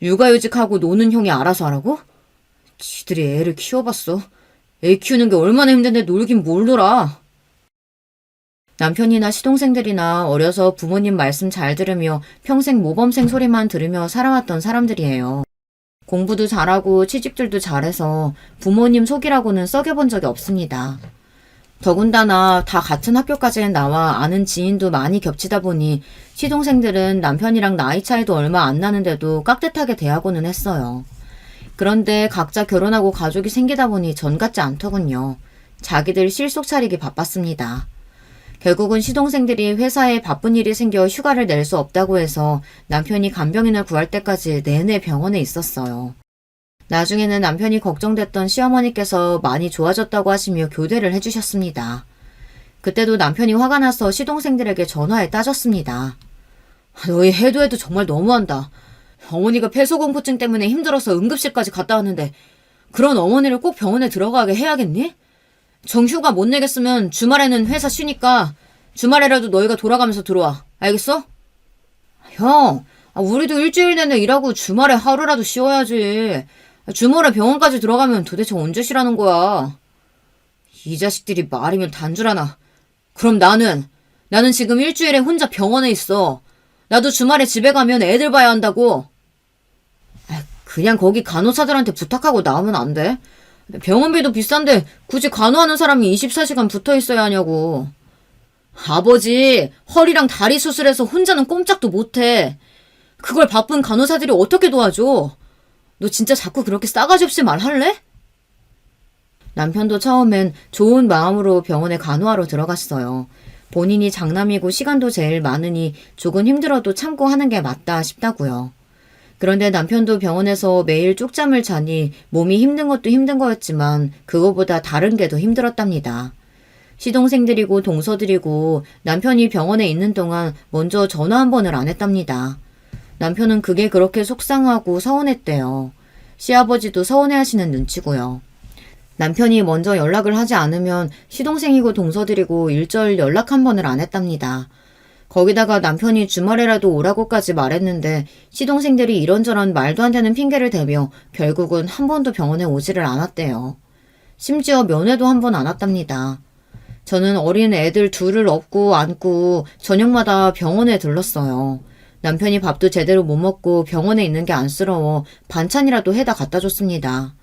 육아휴직하고 노는 형이 알아서 하라고? 지들이 애를 키워봤어. 애 키우는 게 얼마나 힘든데 놀긴 뭘 놀아. 남편이나 시동생들이나 어려서 부모님 말씀 잘 들으며 평생 모범생 소리만 들으며 살아왔던 사람들이에요. 공부도 잘하고 취직들도 잘해서 부모님 속이라고는 썩여본 적이 없습니다. 더군다나 다 같은 학교까지 나와 아는 지인도 많이 겹치다 보니 시동생들은 남편이랑 나이 차이도 얼마 안 나는데도 깍듯하게 대하고는 했어요. 그런데 각자 결혼하고 가족이 생기다 보니 전 같지 않더군요. 자기들 실속 차리기 바빴습니다. 결국은 시동생들이 회사에 바쁜 일이 생겨 휴가를 낼 수 없다고 해서 남편이 간병인을 구할 때까지 내내 병원에 있었어요. 나중에는 남편이 걱정됐던 시어머니께서 많이 좋아졌다고 하시며 교대를 해주셨습니다. 그때도 남편이 화가 나서 시동생들에게 전화해 따졌습니다. 너희 해도 해도 정말 너무한다. 어머니가 폐소공포증 때문에 힘들어서 응급실까지 갔다 왔는데 그런 어머니를 꼭 병원에 들어가게 해야겠니? 정휴가 못 내겠으면 주말에는 회사 쉬니까 주말에라도 너희가 돌아가면서 들어와. 알겠어? 형, 우리도 일주일 내내 일하고 주말에 하루라도 쉬어야지. 주말에 병원까지 들어가면 도대체 언제 쉬라는 거야? 이 자식들이 말이면 단줄 하나. 그럼 나는 지금 일주일에 혼자 병원에 있어. 나도 주말에 집에 가면 애들 봐야 한다고. 그냥 거기 간호사들한테 부탁하고 나오면 안 돼? 병원비도 비싼데 굳이 간호하는 사람이 24시간 붙어 있어야 하냐고. 아버지, 허리랑 다리 수술해서 혼자는 꼼짝도 못해. 그걸 바쁜 간호사들이 어떻게 도와줘? 너 진짜 자꾸 그렇게 싸가지 없이 말할래? 남편도 처음엔 좋은 마음으로 병원에 간호하러 들어갔어요. 본인이 장남이고 시간도 제일 많으니 조금 힘들어도 참고 하는 게 맞다 싶다고요. 그런데 남편도 병원에서 매일 쪽잠을 자니 몸이 힘든 것도 힘든 거였지만 그거보다 다른 게 더 힘들었답니다. 시동생들이고 동서들이고 남편이 병원에 있는 동안 먼저 전화 한 번을 안 했답니다. 남편은 그게 그렇게 속상하고 서운했대요. 시아버지도 서운해하시는 눈치고요. 남편이 먼저 연락을 하지 않으면 시동생이고 동서들이고 일절 연락 한 번을 안 했답니다. 거기다가 남편이 주말에라도 오라고까지 말했는데 시동생들이 이런저런 말도 안 되는 핑계를 대며 결국은 한 번도 병원에 오지를 않았대요. 심지어 면회도 한 번 안 왔답니다. 저는 어린 애들 둘을 업고 안고 저녁마다 병원에 들렀어요. 남편이 밥도 제대로 못 먹고 병원에 있는 게 안쓰러워 반찬이라도 해다 갖다 줬습니다.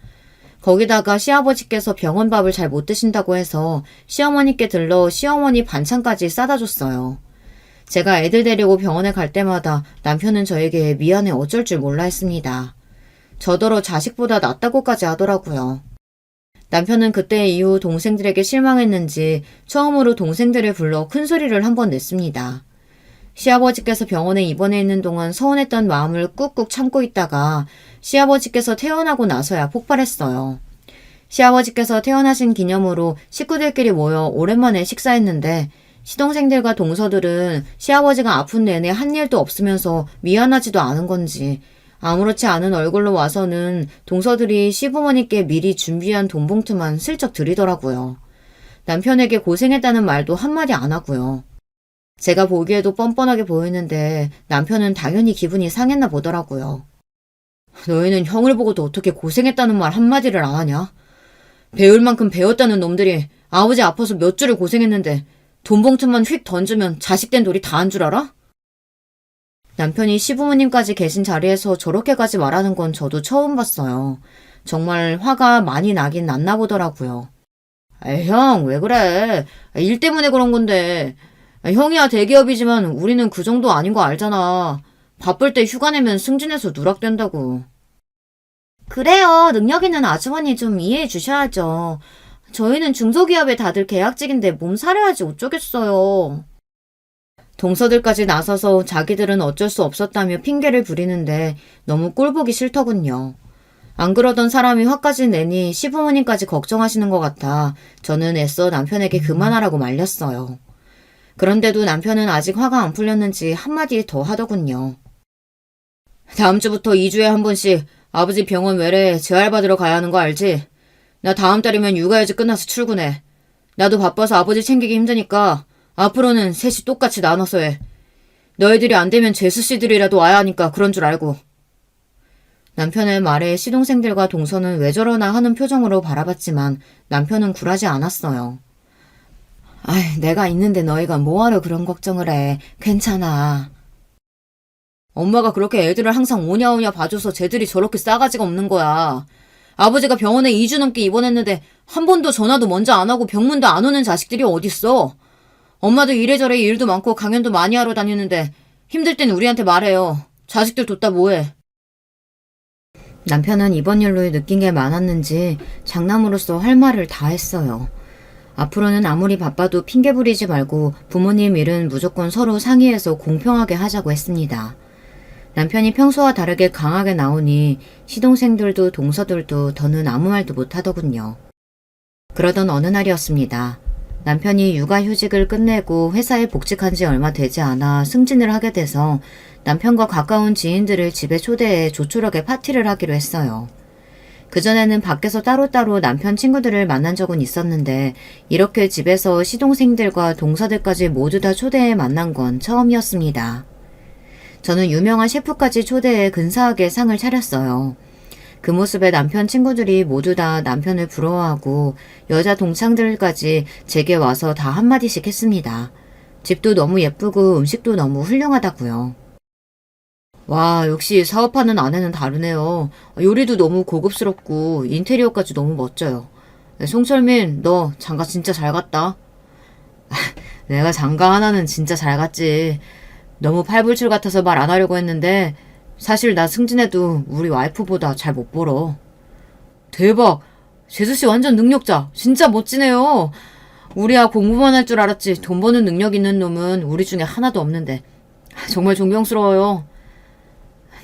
거기다가 시아버지께서 병원 밥을 잘 못 드신다고 해서 시어머니께 들러 시어머니 반찬까지 싸다 줬어요. 제가 애들 데리고 병원에 갈 때마다 남편은 저에게 미안해 어쩔 줄 몰라 했습니다. 저더러 자식보다 낫다고까지 하더라고요. 남편은 그때 이후 동생들에게 실망했는지 처음으로 동생들을 불러 큰소리를 한 번 냈습니다. 시아버지께서 병원에 입원해 있는 동안 서운했던 마음을 꾹꾹 참고 있다가 시아버지께서 퇴원하고 나서야 폭발했어요. 시아버지께서 퇴원하신 기념으로 식구들끼리 모여 오랜만에 식사했는데 시동생들과 동서들은 시아버지가 아픈 내내 한 일도 없으면서 미안하지도 않은 건지 아무렇지 않은 얼굴로 와서는 동서들이 시부모님께 미리 준비한 돈 봉투만 슬쩍 드리더라고요. 남편에게 고생했다는 말도 한마디 안 하고요. 제가 보기에도 뻔뻔하게 보이는데 남편은 당연히 기분이 상했나 보더라고요. 너희는 형을 보고도 어떻게 고생했다는 말 한마디를 안 하냐? 배울 만큼 배웠다는 놈들이 아버지 아파서 몇 주를 고생했는데 돈 봉투만 휙 던지면 자식된 돌이 다 한 줄 알아? 남편이 시부모님까지 계신 자리에서 저렇게까지 말하는 건 저도 처음 봤어요. 정말 화가 많이 나긴 났나 보더라고요. 형, 왜 그래? 일 때문에 그런 건데. 형이야 대기업이지만 우리는 그 정도 아닌 거 알잖아. 바쁠 때 휴가 내면 승진해서 누락된다고. 그래요. 능력 있는 아주머니 좀 이해해 주셔야죠. 저희는 중소기업에 다들 계약직인데 몸 사려야지 어쩌겠어요. 동서들까지 나서서 자기들은 어쩔 수 없었다며 핑계를 부리는데 너무 꼴보기 싫더군요. 안 그러던 사람이 화까지 내니 시부모님까지 걱정하시는 것 같아 저는 애써 남편에게 그만하라고 말렸어요. 그런데도 남편은 아직 화가 안 풀렸는지 한마디 더 하더군요. 다음 주부터 2주에 한 번씩 아버지 병원 외래 재활받으러 가야 하는 거 알지? 나 다음 달이면 육아휴직 끝나서 출근해. 나도 바빠서 아버지 챙기기 힘드니까 앞으로는 셋이 똑같이 나눠서 해. 너희들이 안 되면 재수씨들이라도 와야 하니까 그런 줄 알고. 남편의 말에 시동생들과 동서는 왜 저러나 하는 표정으로 바라봤지만 남편은 굴하지 않았어요. 아이, 내가 있는데 너희가 뭐하러 그런 걱정을 해. 괜찮아. 엄마가 그렇게 애들을 항상 오냐오냐 봐줘서 쟤들이 저렇게 싸가지가 없는 거야. 아버지가 병원에 2주 넘게 입원했는데 한 번도 전화도 먼저 안 하고 병문도 안 오는 자식들이 어딨어. 엄마도 이래저래 일도 많고 강연도 많이 하러 다니는데 힘들 땐 우리한테 말해요. 자식들 뒀다 뭐해. 남편은 이번 일로 느낀 게 많았는지 장남으로서 할 말을 다 했어요. 앞으로는 아무리 바빠도 핑계 부리지 말고 부모님 일은 무조건 서로 상의해서 공평하게 하자고 했습니다. 남편이 평소와 다르게 강하게 나오니 시동생들도 동서들도 더는 아무 말도 못하더군요. 그러던 어느 날이었습니다. 남편이 육아휴직을 끝내고 회사에 복직한 지 얼마 되지 않아 승진을 하게 돼서 남편과 가까운 지인들을 집에 초대해 조촐하게 파티를 하기로 했어요. 그전에는 밖에서 따로따로 남편 친구들을 만난 적은 있었는데 이렇게 집에서 시동생들과 동서들까지 모두 다 초대해 만난 건 처음이었습니다. 저는 유명한 셰프까지 초대해 근사하게 상을 차렸어요. 그 모습에 남편 친구들이 모두 다 남편을 부러워하고 여자 동창들까지 제게 와서 다 한마디씩 했습니다. 집도 너무 예쁘고 음식도 너무 훌륭하다고요. 와, 역시 사업하는 아내는 다르네요. 요리도 너무 고급스럽고 인테리어까지 너무 멋져요. 송철민, 너 장가 진짜 잘 갔다. 내가 장가 하나는 진짜 잘 갔지. 너무 팔불출 같아서 말 안 하려고 했는데 사실 나 승진해도 우리 와이프보다 잘 못 벌어. 대박! 재수씨 완전 능력자. 진짜 멋지네요. 우리야 공부만 할 줄 알았지 돈 버는 능력 있는 놈은 우리 중에 하나도 없는데. 정말 존경스러워요.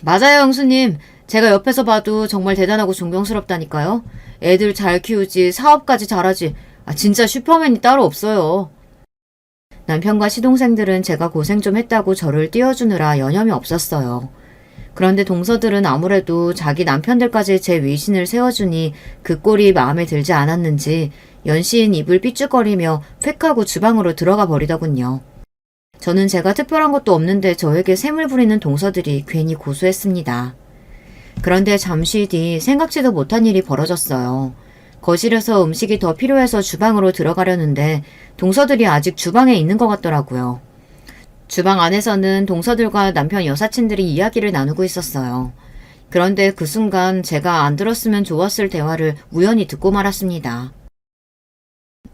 맞아요, 형수님. 제가 옆에서 봐도 정말 대단하고 존경스럽다니까요. 애들 잘 키우지, 사업까지 잘하지. 진짜 슈퍼맨이 따로 없어요. 남편과 시동생들은 제가 고생 좀 했다고 저를 띄워주느라 여념이 없었어요. 그런데 동서들은 아무래도 자기 남편들까지 제 위신을 세워주니 그 꼴이 마음에 들지 않았는지 연신 입을 삐죽거리며 획하고 주방으로 들어가 버리더군요. 저는 제가 특별한 것도 없는데 저에게 샘을 부리는 동서들이 괜히 고소했습니다. 그런데 잠시 뒤 생각지도 못한 일이 벌어졌어요. 거실에서 음식이 더 필요해서 주방으로 들어가려는데 동서들이 아직 주방에 있는 것 같더라고요. 주방 안에서는 동서들과 남편 여사친들이 이야기를 나누고 있었어요. 그런데 그 순간 제가 안 들었으면 좋았을 대화를 우연히 듣고 말았습니다.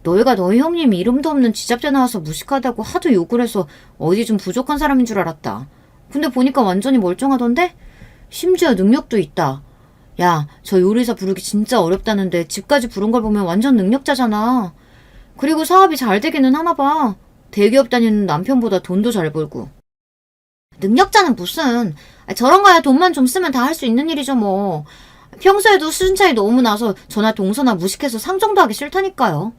너희가 너희 형님 이름도 없는 지잡대 나와서 무식하다고 하도 욕을 해서 어디 좀 부족한 사람인 줄 알았다. 근데 보니까 완전히 멀쩡하던데? 심지어 능력도 있다. 야, 저 요리사 부르기 진짜 어렵다는데 집까지 부른 걸 보면 완전 능력자잖아. 그리고 사업이 잘 되기는 하나 봐. 대기업 다니는 남편보다 돈도 잘 벌고. 능력자는 무슨. 저런 거야 돈만 좀 쓰면 다 할 수 있는 일이죠 뭐. 평소에도 수준 차이 너무 나서 저나 동서나 무식해서 상정도 하기 싫다니까요.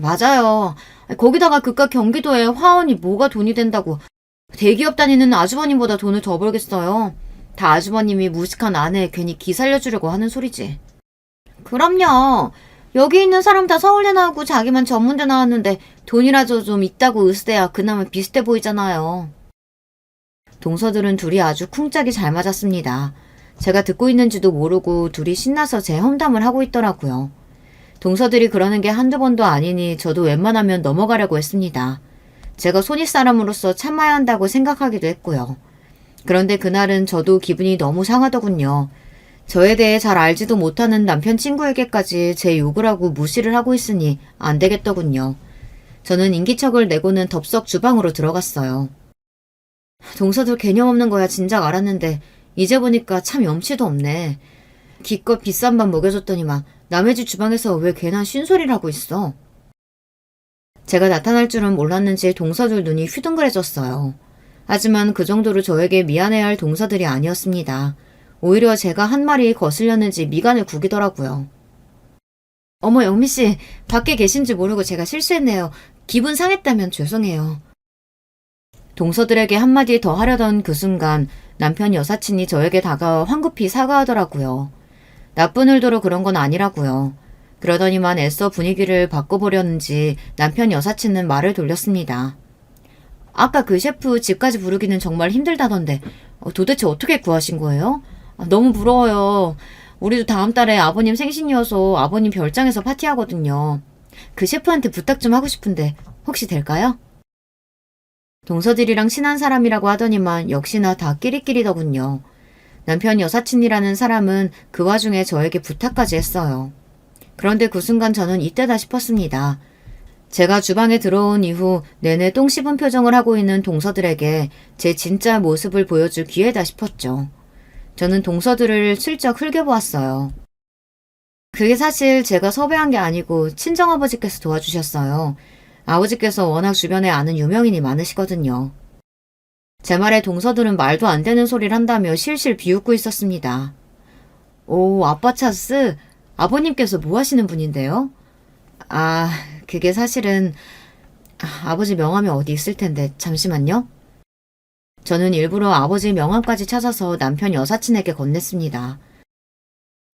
맞아요. 거기다가 그깟 경기도에 화원이 뭐가 돈이 된다고. 대기업 다니는 아주버님보다 돈을 더 벌겠어요. 다 아주버님이 무식한 아내에 괜히 기 살려주려고 하는 소리지. 그럼요. 여기 있는 사람 다 서울대 나오고 자기만 전문대 나왔는데 돈이라도 좀 있다고 으스대야 그나마 비슷해 보이잖아요. 동서들은 둘이 아주 쿵짝이 잘 맞았습니다. 제가 듣고 있는지도 모르고 둘이 신나서 제 험담을 하고 있더라고요. 동서들이 그러는 게 한두 번도 아니니 저도 웬만하면 넘어가려고 했습니다. 제가 손윗사람으로서 참아야 한다고 생각하기도 했고요. 그런데 그날은 저도 기분이 너무 상하더군요. 저에 대해 잘 알지도 못하는 남편 친구에게까지 제 욕을 하고 무시를 하고 있으니 안 되겠더군요. 저는 인기척을 내고는 덥석 주방으로 들어갔어요. 동서들 개념 없는 거야 진작 알았는데 이제 보니까 참 염치도 없네. 기껏 비싼 밥 먹여줬더니만 남의 집 주방에서 왜 괜한 쉰소리를 하고 있어. 제가 나타날 줄은 몰랐는지 동서들 눈이 휘둥그레졌어요. 하지만 그 정도로 저에게 미안해야 할 동서들이 아니었습니다. 오히려 제가 한 말이 거슬렸는지 미간을 구기더라고요. 어머 영미씨, 밖에 계신지 모르고 제가 실수했네요. 기분 상했다면 죄송해요. 동서들에게 한마디 더 하려던 그 순간 남편 여사친이 저에게 다가와 황급히 사과하더라고요. 나쁜 의도로 그런 건 아니라고요. 그러더니만 애써 분위기를 바꿔보려는지 남편 여사친은 말을 돌렸습니다. 아까 그 셰프 집까지 부르기는 정말 힘들다던데 도대체 어떻게 구하신 거예요? 너무 부러워요. 우리도 다음 달에 아버님 생신이어서 아버님 별장에서 파티하거든요. 그 셰프한테 부탁 좀 하고 싶은데 혹시 될까요? 동서들이랑 친한 사람이라고 하더니만 역시나 다 끼리끼리더군요. 남편 여사친이라는 사람은 그 와중에 저에게 부탁까지 했어요. 그런데 그 순간 저는 이때다 싶었습니다. 제가 주방에 들어온 이후 내내 똥 씹은 표정을 하고 있는 동서들에게 제 진짜 모습을 보여줄 기회다 싶었죠. 저는 동서들을 슬쩍 흘겨보았어요. 그게 사실 제가 섭외한 게 아니고 친정아버지께서 도와주셨어요. 아버지께서 워낙 주변에 아는 유명인이 많으시거든요. 제 말에 동서들은 말도 안 되는 소리를 한다며 실실 비웃고 있었습니다. 오, 아빠 차스? 아버님께서 뭐 하시는 분인데요? 그게 사실은 아버지 명함이 어디 있을 텐데 잠시만요. 저는 일부러 아버지 명함까지 찾아서 남편 여사친에게 건넸습니다.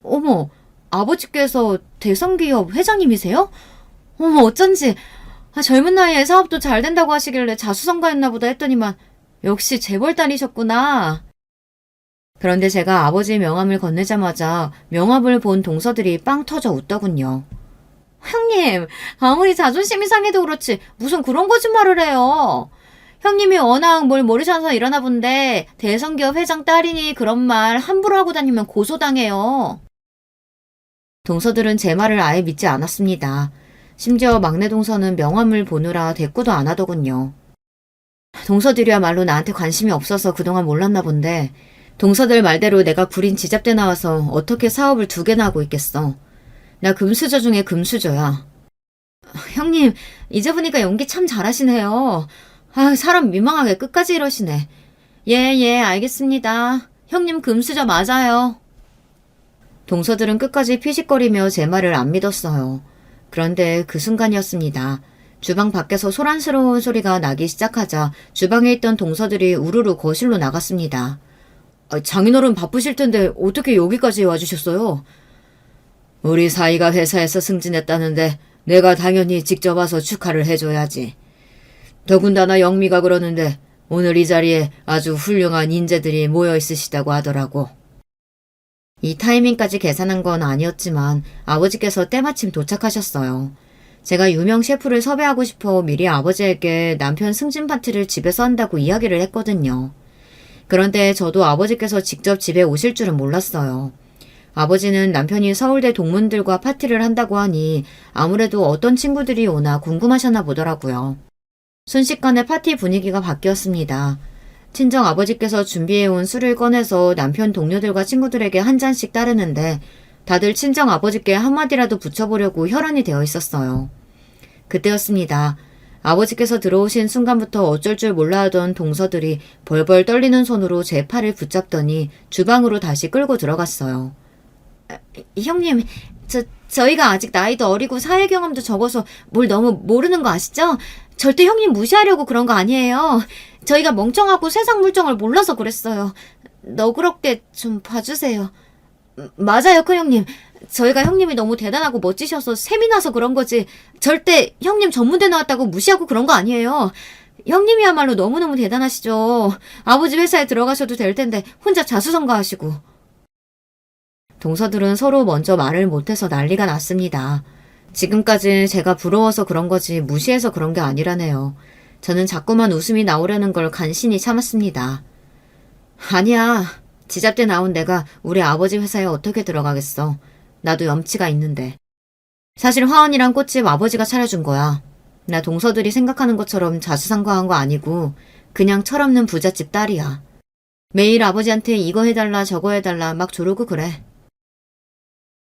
어머, 아버지께서 대성기업 회장님이세요? 어머, 어쩐지 젊은 나이에 사업도 잘 된다고 하시길래 자수성가했나 보다 했더니만 역시 재벌딸이셨구나. 그런데 제가 아버지 명함을 건네자마자 명함을 본 동서들이 빵 터져 웃더군요. 형님, 아무리 자존심이 상해도 그렇지 무슨 그런 거짓말을 해요. 형님이 워낙 뭘 모르셔서 이러나 본데 대성기업 회장 딸이니 그런 말 함부로 하고 다니면 고소당해요. 동서들은 제 말을 아예 믿지 않았습니다. 심지어 막내 동서는 명함을 보느라 대꾸도 안 하더군요. 동서들이야말로 나한테 관심이 없어서 그동안 몰랐나 본데 동서들 말대로 내가 구린 지잡대 나와서 어떻게 사업을 2개나 하고 있겠어. 나 금수저 중에 금수저야. 형님, 이제 보니까 연기 참 잘하시네요. 사람 민망하게 끝까지 이러시네. 예, 알겠습니다. 형님 금수저 맞아요. 동서들은 끝까지 피식거리며 제 말을 안 믿었어요. 그런데 그 순간이었습니다. 주방 밖에서 소란스러운 소리가 나기 시작하자 주방에 있던 동서들이 우르르 거실로 나갔습니다. 장인어른 바쁘실 텐데 어떻게 여기까지 와주셨어요? 우리 사이가 회사에서 승진했다는데 내가 당연히 직접 와서 축하를 해줘야지. 더군다나 영미가 그러는데 오늘 이 자리에 아주 훌륭한 인재들이 모여 있으시다고 하더라고. 이 타이밍까지 계산한 건 아니었지만 아버지께서 때마침 도착하셨어요. 제가 유명 셰프를 섭외하고 싶어 미리 아버지에게 남편 승진 파티를 집에서 한다고 이야기를 했거든요. 그런데 저도 아버지께서 직접 집에 오실 줄은 몰랐어요. 아버지는 남편이 서울대 동문들과 파티를 한다고 하니 아무래도 어떤 친구들이 오나 궁금하셨나 보더라고요. 순식간에 파티 분위기가 바뀌었습니다. 친정 아버지께서 준비해온 술을 꺼내서 남편 동료들과 친구들에게 한 잔씩 따르는데 다들 친정 아버지께 한마디라도 붙여보려고 혈안이 되어 있었어요. 그때였습니다. 아버지께서 들어오신 순간부터 어쩔 줄 몰라 하던 동서들이 벌벌 떨리는 손으로 제 팔을 붙잡더니 주방으로 다시 끌고 들어갔어요. 형님, 저희가 아직 나이도 어리고 사회 경험도 적어서 뭘 너무 모르는 거 아시죠? 절대 형님 무시하려고 그런 거 아니에요. 저희가 멍청하고 세상 물정을 몰라서 그랬어요. 너그럽게 좀 봐주세요. 맞아요, 큰형님. 저희가 형님이 너무 대단하고 멋지셔서 셈이 나서 그런 거지. 절대 형님 전문대 나왔다고 무시하고 그런 거 아니에요. 형님이야말로 너무너무 대단하시죠. 아버지 회사에 들어가셔도 될 텐데 혼자 자수성가하시고. 동서들은 서로 먼저 말을 못해서 난리가 났습니다. 지금까지 제가 부러워서 그런 거지 무시해서 그런 게 아니라네요. 저는 자꾸만 웃음이 나오려는 걸 간신히 참았습니다. 아니야. 지잡대 나온 내가 우리 아버지 회사에 어떻게 들어가겠어. 나도 염치가 있는데. 사실 화원이랑 꽃집 아버지가 차려준 거야. 나 동서들이 생각하는 것처럼 자수성가한 거 아니고 그냥 철없는 부잣집 딸이야. 매일 아버지한테 이거 해달라 저거 해달라 막 조르고 그래.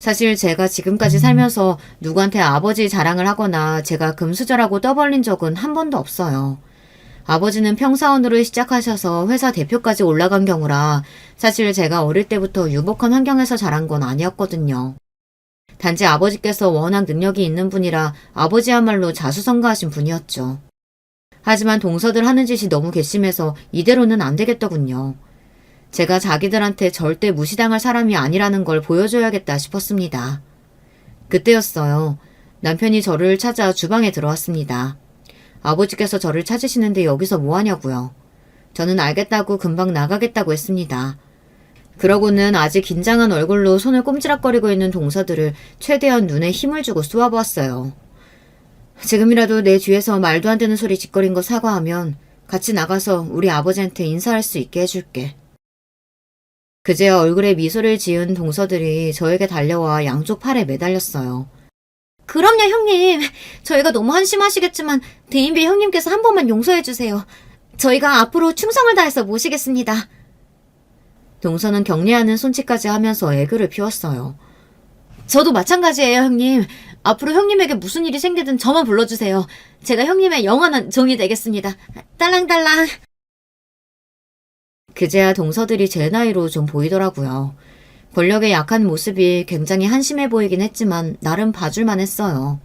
사실 제가 지금까지 살면서 누구한테 아버지 자랑을 하거나 제가 금수저라고 떠벌린 적은 한 번도 없어요. 아버지는 평사원으로 시작하셔서 회사 대표까지 올라간 경우라 사실 제가 어릴 때부터 유복한 환경에서 자란 건 아니었거든요. 단지 아버지께서 워낙 능력이 있는 분이라 아버지야말로 자수성가하신 분이었죠. 하지만 동서들 하는 짓이 너무 괘씸해서 이대로는 안 되겠더군요. 제가 자기들한테 절대 무시당할 사람이 아니라는 걸 보여줘야겠다 싶었습니다. 그때였어요. 남편이 저를 찾아 주방에 들어왔습니다. 아버지께서 저를 찾으시는데 여기서 뭐 하냐고요. 저는 알겠다고 금방 나가겠다고 했습니다. 그러고는 아직 긴장한 얼굴로 손을 꼼지락거리고 있는 동서들을 최대한 눈에 힘을 주고 쏘아보았어요. 지금이라도 내 뒤에서 말도 안 되는 소리 짓거린 거 사과하면 같이 나가서 우리 아버지한테 인사할 수 있게 해줄게. 그제야 얼굴에 미소를 지은 동서들이 저에게 달려와 양쪽 팔에 매달렸어요. 그럼요, 형님. 저희가 너무 한심하시겠지만 대인배 형님께서 한 번만 용서해주세요. 저희가 앞으로 충성을 다해서 모시겠습니다. 동서는 격려하는 손짓까지 하면서 애교를 피웠어요. 저도 마찬가지예요, 형님. 앞으로 형님에게 무슨 일이 생기든 저만 불러주세요. 제가 형님의 영원한 종이 되겠습니다. 딸랑딸랑. 그제야 동서들이 제 나이로 좀 보이더라고요. 권력의 약한 모습이 굉장히 한심해 보이긴 했지만 나름 봐줄만 했어요.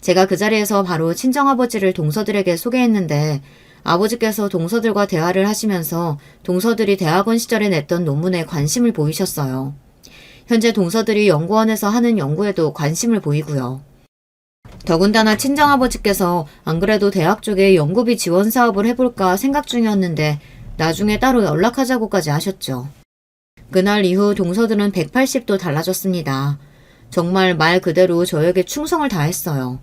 제가 그 자리에서 바로 친정아버지를 동서들에게 소개했는데 아버지께서 동서들과 대화를 하시면서 동서들이 대학원 시절에 냈던 논문에 관심을 보이셨어요. 현재 동서들이 연구원에서 하는 연구에도 관심을 보이고요. 더군다나 친정아버지께서 안 그래도 대학 쪽에 연구비 지원 사업을 해볼까 생각 중이었는데 나중에 따로 연락하자고까지 하셨죠. 그날 이후 동서들은 180도 달라졌습니다. 정말 말 그대로 저에게 충성을 다했어요.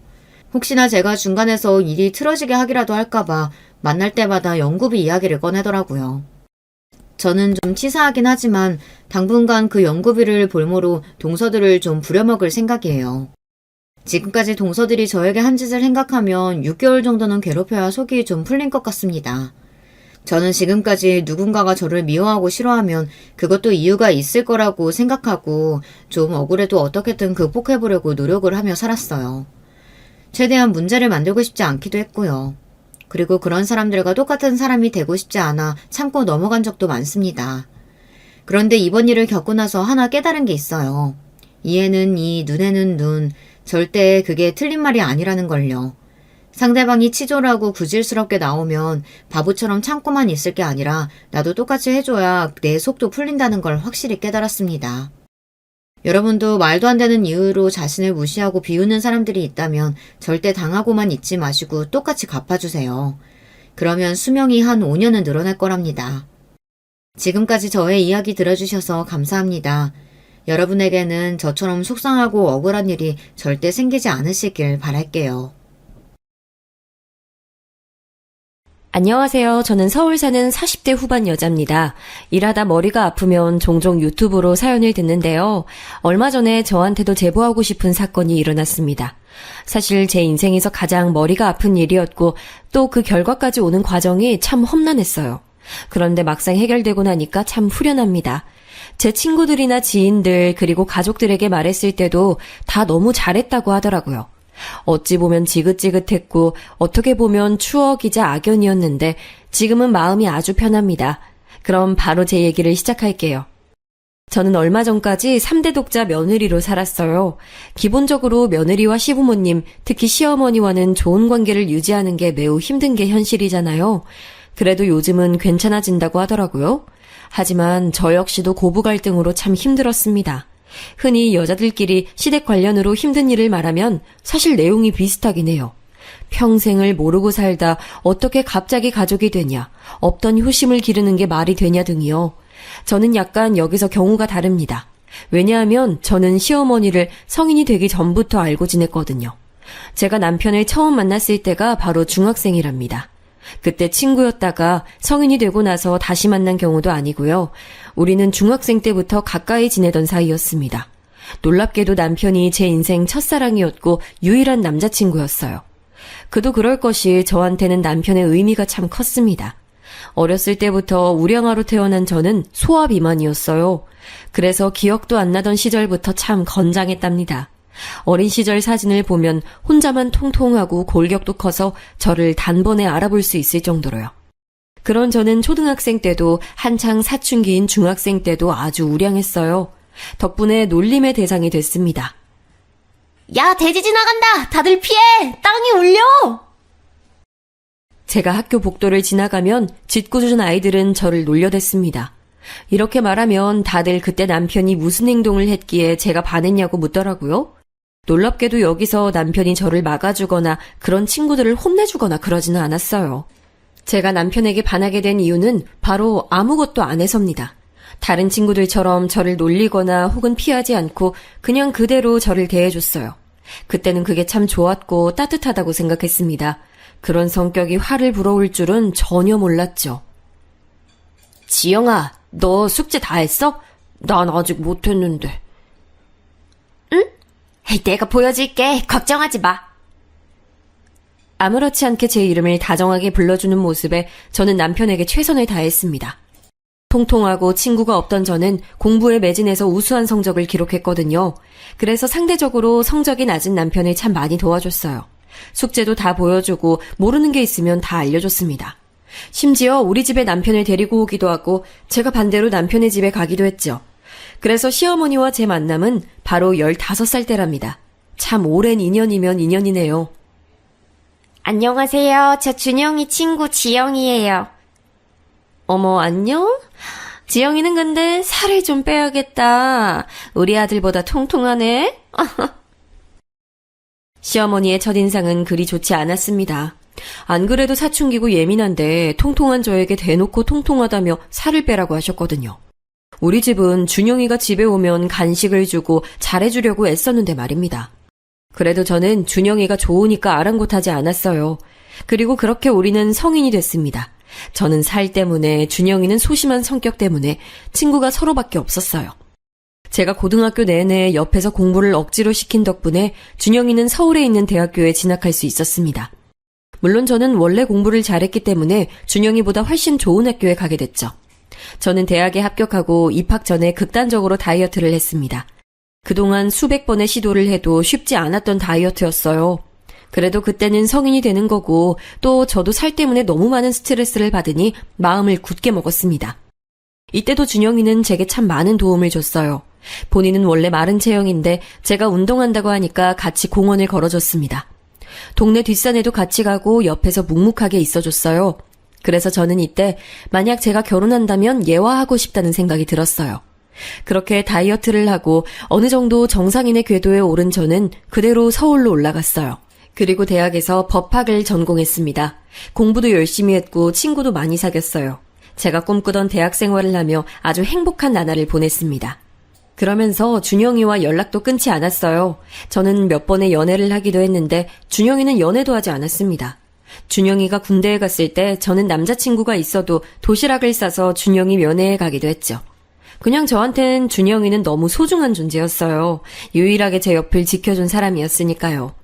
혹시나 제가 중간에서 일이 틀어지게 하기라도 할까봐 만날 때마다 연구비 이야기를 꺼내더라고요. 저는 좀 치사하긴 하지만 당분간 그 연구비를 볼모로 동서들을 좀 부려먹을 생각이에요. 지금까지 동서들이 저에게 한 짓을 생각하면 6개월 정도는 괴롭혀야 속이 좀 풀린 것 같습니다. 저는 지금까지 누군가가 저를 미워하고 싫어하면 그것도 이유가 있을 거라고 생각하고 좀 억울해도 어떻게든 극복해보려고 노력을 하며 살았어요. 최대한 문제를 만들고 싶지 않기도 했고요. 그리고 그런 사람들과 똑같은 사람이 되고 싶지 않아 참고 넘어간 적도 많습니다. 그런데 이번 일을 겪고 나서 하나 깨달은 게 있어요. 이에는 이, 눈에는 눈, 절대 그게 틀린 말이 아니라는 걸요. 상대방이 치졸하고 구질스럽게 나오면 바보처럼 참고만 있을 게 아니라 나도 똑같이 해줘야 내 속도 풀린다는 걸 확실히 깨달았습니다. 여러분도 말도 안 되는 이유로 자신을 무시하고 비웃는 사람들이 있다면 절대 당하고만 있지 마시고 똑같이 갚아주세요. 그러면 수명이 한 5년은 늘어날 거랍니다. 지금까지 저의 이야기 들어주셔서 감사합니다. 여러분에게는 저처럼 속상하고 억울한 일이 절대 생기지 않으시길 바랄게요. 안녕하세요. 저는 서울 사는 40대 후반 여자입니다. 일하다 머리가 아프면 종종 유튜브로 사연을 듣는데요. 얼마 전에 저한테도 제보하고 싶은 사건이 일어났습니다. 사실 제 인생에서 가장 머리가 아픈 일이었고 또 그 결과까지 오는 과정이 참 험난했어요. 그런데 막상 해결되고 나니까 참 후련합니다. 제 친구들이나 지인들 그리고 가족들에게 말했을 때도 다 너무 잘했다고 하더라고요. 어찌 보면 지긋지긋했고 어떻게 보면 추억이자 악연이었는데 지금은 마음이 아주 편합니다. 그럼 바로 제 얘기를 시작할게요. 저는 얼마 전까지 3대 독자 며느리로 살았어요. 기본적으로 며느리와 시부모님, 특히 시어머니와는 좋은 관계를 유지하는 게 매우 힘든 게 현실이잖아요. 그래도 요즘은 괜찮아진다고 하더라고요. 하지만 저 역시도 고부 갈등으로 참 힘들었습니다. 흔히 여자들끼리 시댁 관련으로 힘든 일을 말하면 사실 내용이 비슷하긴 해요. 평생을 모르고 살다 어떻게 갑자기 가족이 되냐, 없던 효심을 기르는 게 말이 되냐 등이요. 저는 약간 여기서 경우가 다릅니다. 왜냐하면 저는 시어머니를 성인이 되기 전부터 알고 지냈거든요. 제가 남편을 처음 만났을 때가 바로 중학생이랍니다. 그때 친구였다가 성인이 되고 나서 다시 만난 경우도 아니고요. 우리는 중학생 때부터 가까이 지내던 사이였습니다. 놀랍게도 남편이 제 인생 첫사랑이었고 유일한 남자친구였어요. 그도 그럴 것이 저한테는 남편의 의미가 참 컸습니다. 어렸을 때부터 우량아로 태어난 저는 소아 비만이었어요. 그래서 기억도 안 나던 시절부터 참 건장했답니다. 어린 시절 사진을 보면 혼자만 통통하고 골격도 커서 저를 단번에 알아볼 수 있을 정도로요. 그런 저는 초등학생 때도 한창 사춘기인 중학생 때도 아주 우량했어요. 덕분에 놀림의 대상이 됐습니다. 야, 돼지 지나간다! 다들 피해! 땅이 울려! 제가 학교 복도를 지나가면 짓궂은 아이들은 저를 놀려댔습니다. 이렇게 말하면 다들 그때 남편이 무슨 행동을 했기에 제가 반했냐고 묻더라고요. 놀랍게도 여기서 남편이 저를 막아주거나 그런 친구들을 혼내주거나 그러지는 않았어요. 제가 남편에게 반하게 된 이유는 바로 아무것도 안 해서입니다. 다른 친구들처럼 저를 놀리거나 혹은 피하지 않고 그냥 그대로 저를 대해줬어요. 그때는 그게 참 좋았고 따뜻하다고 생각했습니다. 그런 성격이 화를 불어올 줄은 전혀 몰랐죠. 지영아, 너 숙제 다 했어? 난 아직 못했는데. 응? 내가 보여줄게. 걱정하지 마. 아무렇지 않게 제 이름을 다정하게 불러주는 모습에 저는 남편에게 최선을 다했습니다. 통통하고 친구가 없던 저는 공부에 매진해서 우수한 성적을 기록했거든요. 그래서 상대적으로 성적이 낮은 남편을 참 많이 도와줬어요. 숙제도 다 보여주고 모르는 게 있으면 다 알려줬습니다. 심지어 우리 집에 남편을 데리고 오기도 하고 제가 반대로 남편의 집에 가기도 했죠. 그래서 시어머니와 제 만남은 바로 15살 때랍니다. 참 오랜 인연이면 인연이네요. 안녕하세요. 저 준영이 친구 지영이에요. 어머, 안녕? 지영이는 근데 살을 좀 빼야겠다. 우리 아들보다 통통하네. 시어머니의 첫인상은 그리 좋지 않았습니다. 안 그래도 사춘기고 예민한데 통통한 저에게 대놓고 통통하다며 살을 빼라고 하셨거든요. 우리 집은 준영이가 집에 오면 간식을 주고 잘해주려고 애썼는데 말입니다. 그래도 저는 준영이가 좋으니까 아랑곳하지 않았어요. 그리고 그렇게 우리는 성인이 됐습니다. 저는 살 때문에, 준영이는 소심한 성격 때문에 친구가 서로밖에 없었어요. 제가 고등학교 내내 옆에서 공부를 억지로 시킨 덕분에 준영이는 서울에 있는 대학교에 진학할 수 있었습니다. 물론 저는 원래 공부를 잘했기 때문에 준영이보다 훨씬 좋은 학교에 가게 됐죠. 저는 대학에 합격하고 입학 전에 극단적으로 다이어트를 했습니다. 그동안 수백 번의 시도를 해도 쉽지 않았던 다이어트였어요. 그래도 그때는 성인이 되는 거고 또 저도 살 때문에 너무 많은 스트레스를 받으니 마음을 굳게 먹었습니다. 이때도 준영이는 제게 참 많은 도움을 줬어요. 본인은 원래 마른 체형인데 제가 운동한다고 하니까 같이 공원을 걸어줬습니다. 동네 뒷산에도 같이 가고 옆에서 묵묵하게 있어줬어요. 그래서 저는 이때 만약 제가 결혼한다면 예화하고 싶다는 생각이 들었어요. 그렇게 다이어트를 하고 어느 정도 정상인의 궤도에 오른 저는 그대로 서울로 올라갔어요. 그리고 대학에서 법학을 전공했습니다. 공부도 열심히 했고 친구도 많이 사귀었어요. 제가 꿈꾸던 대학 생활을 하며 아주 행복한 나날을 보냈습니다. 그러면서 준영이와 연락도 끊지 않았어요. 저는 몇 번의 연애를 하기도 했는데 준영이는 연애도 하지 않았습니다. 준영이가 군대에 갔을 때 저는 남자친구가 있어도 도시락을 싸서 준영이 면회에 가기도 했죠. 그냥 저한텐 준영이는 너무 소중한 존재였어요. 유일하게 제 옆을 지켜준 사람이었으니까요.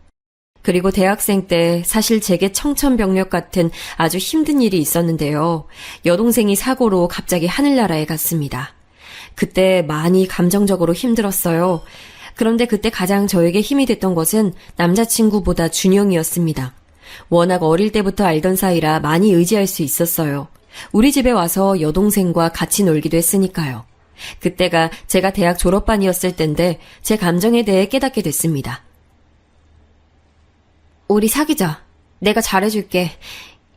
그리고 대학생 때 사실 제게 청천벽력 같은 아주 힘든 일이 있었는데요. 여동생이 사고로 갑자기 하늘나라에 갔습니다. 그때 많이 감정적으로 힘들었어요. 그런데 그때 가장 저에게 힘이 됐던 것은 남자친구보다 준영이었습니다. 워낙 어릴 때부터 알던 사이라 많이 의지할 수 있었어요. 우리 집에 와서 여동생과 같이 놀기도 했으니까요. 그때가 제가 대학 졸업반이었을 때인데 제 감정에 대해 깨닫게 됐습니다. 우리 사귀자. 내가 잘해줄게.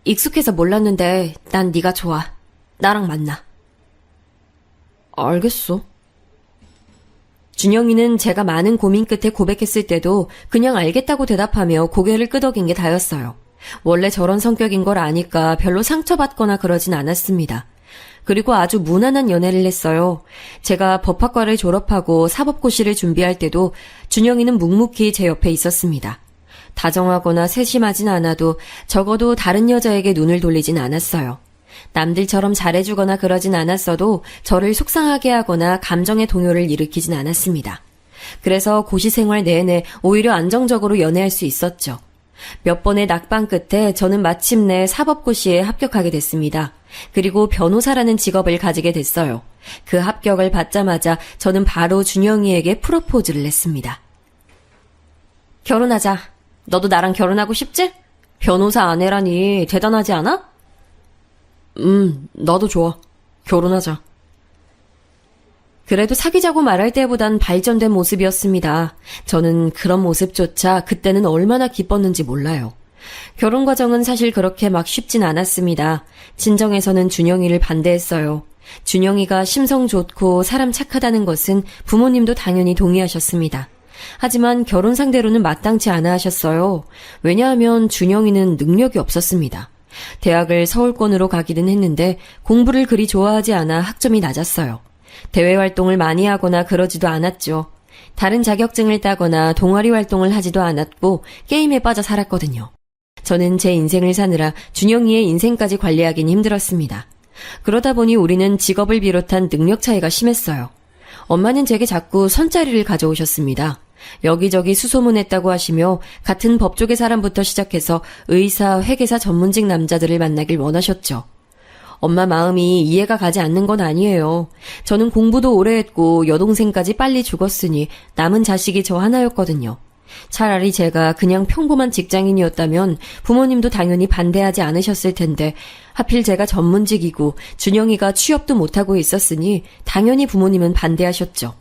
익숙해서 몰랐는데 난 네가 좋아. 나랑 만나. 알겠어. 준영이는 제가 많은 고민 끝에 고백했을 때도 그냥 알겠다고 대답하며 고개를 끄덕인 게 다였어요. 원래 저런 성격인 걸 아니까 별로 상처받거나 그러진 않았습니다. 그리고 아주 무난한 연애를 했어요. 제가 법학과를 졸업하고 사법고시를 준비할 때도 준영이는 묵묵히 제 옆에 있었습니다. 다정하거나 세심하진 않아도 적어도 다른 여자에게 눈을 돌리진 않았어요. 남들처럼 잘해주거나 그러진 않았어도 저를 속상하게 하거나 감정의 동요를 일으키진 않았습니다. 그래서 고시 생활 내내 오히려 안정적으로 연애할 수 있었죠. 몇 번의 낙방 끝에 저는 마침내 사법고시에 합격하게 됐습니다. 그리고 변호사라는 직업을 가지게 됐어요. 그 합격을 받자마자 저는 바로 준영이에게 프로포즈를 했습니다. 결혼하자. 너도 나랑 결혼하고 싶지? 변호사 아내라니 대단하지 않아? 나도 좋아. 결혼하자. 그래도 사귀자고 말할 때보단 발전된 모습이었습니다. 저는 그런 모습조차 그때는 얼마나 기뻤는지 몰라요. 결혼 과정은 사실 그렇게 막 쉽진 않았습니다. 친정에서는 준영이를 반대했어요. 준영이가 심성 좋고 사람 착하다는 것은 부모님도 당연히 동의하셨습니다. 하지만 결혼 상대로는 마땅치 않아 하셨어요. 왜냐하면 준영이는 능력이 없었습니다. 대학을 서울권으로 가기는 했는데 공부를 그리 좋아하지 않아 학점이 낮았어요. 대외 활동을 많이 하거나 그러지도 않았죠. 다른 자격증을 따거나 동아리 활동을 하지도 않았고 게임에 빠져 살았거든요. 저는 제 인생을 사느라 준영이의 인생까지 관리하긴 힘들었습니다. 그러다 보니 우리는 직업을 비롯한 능력 차이가 심했어요. 엄마는 제게 자꾸 선자리를 가져오셨습니다. 여기저기 수소문했다고 하시며 같은 법조계 사람부터 시작해서 의사, 회계사 전문직 남자들을 만나길 원하셨죠. 엄마 마음이 이해가 가지 않는 건 아니에요. 저는 공부도 오래 했고 여동생까지 빨리 죽었으니 남은 자식이 저 하나였거든요. 차라리 제가 그냥 평범한 직장인이었다면 부모님도 당연히 반대하지 않으셨을 텐데 하필 제가 전문직이고 준영이가 취업도 못하고 있었으니 당연히 부모님은 반대하셨죠.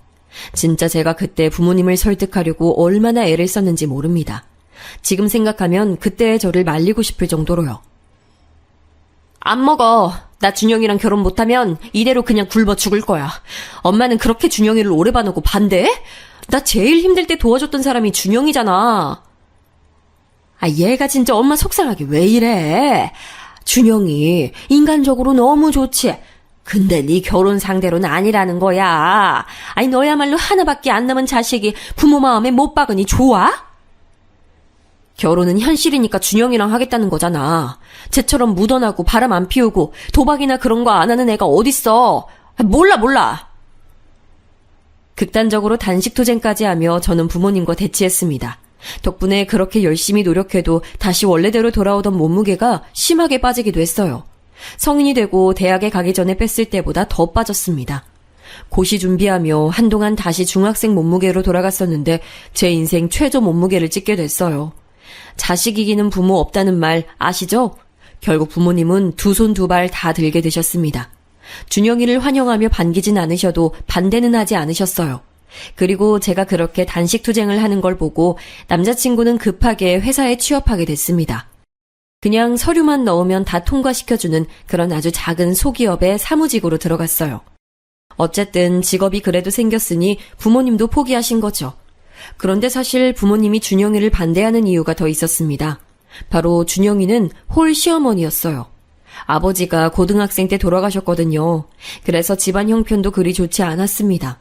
진짜 제가 그때 부모님을 설득하려고 얼마나 애를 썼는지 모릅니다. 지금 생각하면 그때의 저를 말리고 싶을 정도로요. 안 먹어. 나 준영이랑 결혼 못하면 이대로 그냥 굶어 죽을 거야. 엄마는 그렇게 준영이를 오래 봐놓고 반대해? 나 제일 힘들 때 도와줬던 사람이 준영이잖아. 아, 얘가 진짜 엄마 속상하게 왜 이래? 준영이 인간적으로 너무 좋지. 근데 네 결혼 상대로는 아니라는 거야. 아니 너야말로 하나밖에 안 남은 자식이 부모 마음에 못 박으니 좋아? 결혼은 현실이니까 준영이랑 하겠다는 거잖아. 쟤처럼 무던하고 바람 안 피우고 도박이나 그런 거 안 하는 애가 어딨어. 몰라. 극단적으로 단식투쟁까지 하며 저는 부모님과 대치했습니다. 덕분에 그렇게 열심히 노력해도 다시 원래대로 돌아오던 몸무게가 심하게 빠지기도 했어요. 성인이 되고 대학에 가기 전에 뺐을 때보다 더 빠졌습니다. 고시 준비하며 한동안 다시 중학생 몸무게로 돌아갔었는데 제 인생 최저 몸무게를 찍게 됐어요. 자식 이기는 부모 없다는 말 아시죠? 결국 부모님은 두 손 두 발 다 들게 되셨습니다. 준영이를 환영하며 반기진 않으셔도 반대는 하지 않으셨어요. 그리고 제가 그렇게 단식투쟁을 하는 걸 보고 남자친구는 급하게 회사에 취업하게 됐습니다. 그냥 서류만 넣으면 다 통과시켜주는 그런 아주 작은 소기업에 사무직으로 들어갔어요. 어쨌든 직업이 그래도 생겼으니 부모님도 포기하신 거죠. 그런데 사실 부모님이 준영이를 반대하는 이유가 더 있었습니다. 바로 준영이는 홀 시어머니였어요. 아버지가 고등학생 때 돌아가셨거든요. 그래서 집안 형편도 그리 좋지 않았습니다.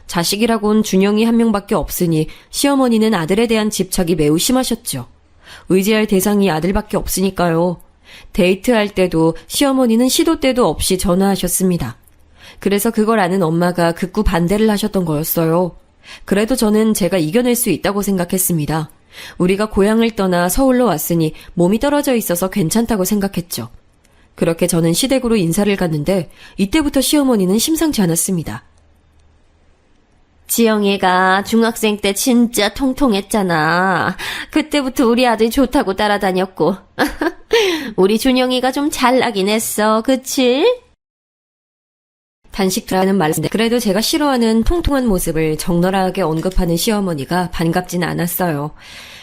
자식이라곤 준영이 한 명밖에 없으니 시어머니는 아들에 대한 집착이 매우 심하셨죠. 의지할 대상이 아들밖에 없으니까요. 데이트할 때도 시어머니는 시도 때도 없이 전화하셨습니다. 그래서 그걸 아는 엄마가 극구 반대를 하셨던 거였어요. 그래도 저는 제가 이겨낼 수 있다고 생각했습니다. 우리가 고향을 떠나 서울로 왔으니 몸이 떨어져 있어서 괜찮다고 생각했죠. 그렇게 저는 시댁으로 인사를 갔는데 이때부터 시어머니는 심상치 않았습니다. 지영이가 중학생 때 진짜 통통했잖아. 그때부터 우리 아들 좋다고 따라다녔고. 우리 준영이가 좀 잘나긴 했어, 그치? 단식이라는 말인데 그래도 제가 싫어하는 통통한 모습을 적나라하게 언급하는 시어머니가 반갑진 않았어요.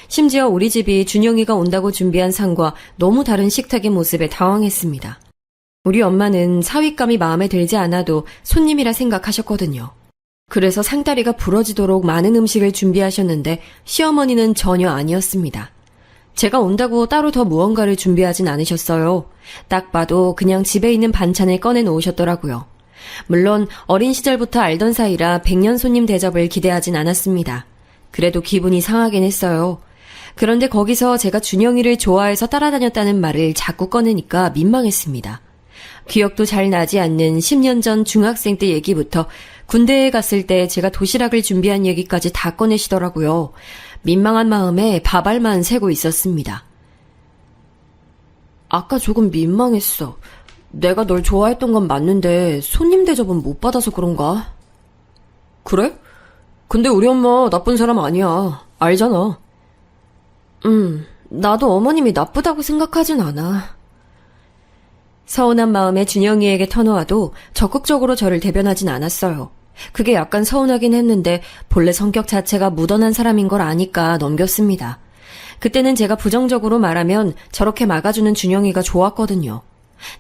심지어 우리 집이 준영이가 온다고 준비한 상과 너무 다른 식탁의 모습에 당황했습니다. 우리 엄마는 사윗감이 마음에 들지 않아도 손님이라 생각하셨거든요. 그래서 상다리가 부러지도록 많은 음식을 준비하셨는데 시어머니는 전혀 아니었습니다. 제가 온다고 따로 더 무언가를 준비하진 않으셨어요. 딱 봐도 그냥 집에 있는 반찬을 꺼내 놓으셨더라고요. 물론 어린 시절부터 알던 사이라 100년 손님 대접을 기대하진 않았습니다. 그래도 기분이 상하긴 했어요. 그런데 거기서 제가 준영이를 좋아해서 따라다녔다는 말을 자꾸 꺼내니까 민망했습니다. 기억도 잘 나지 않는 10년 전 중학생 때 얘기부터 군대에 갔을 때 제가 도시락을 준비한 얘기까지 다 꺼내시더라고요. 민망한 마음에 밥알만 새고 있었습니다. 아까 조금 민망했어. 내가 널 좋아했던 건 맞는데 손님 대접은 못 받아서 그런가? 그래? 근데 우리 엄마 나쁜 사람 아니야. 알잖아. 나도 어머님이 나쁘다고 생각하진 않아. 서운한 마음에 준영이에게 터놓아도 적극적으로 저를 대변하진 않았어요. 그게 약간 서운하긴 했는데 본래 성격 자체가 무던한 사람인 걸 아니까 넘겼습니다. 그때는 제가 부정적으로 말하면 저렇게 막아주는 준영이가 좋았거든요.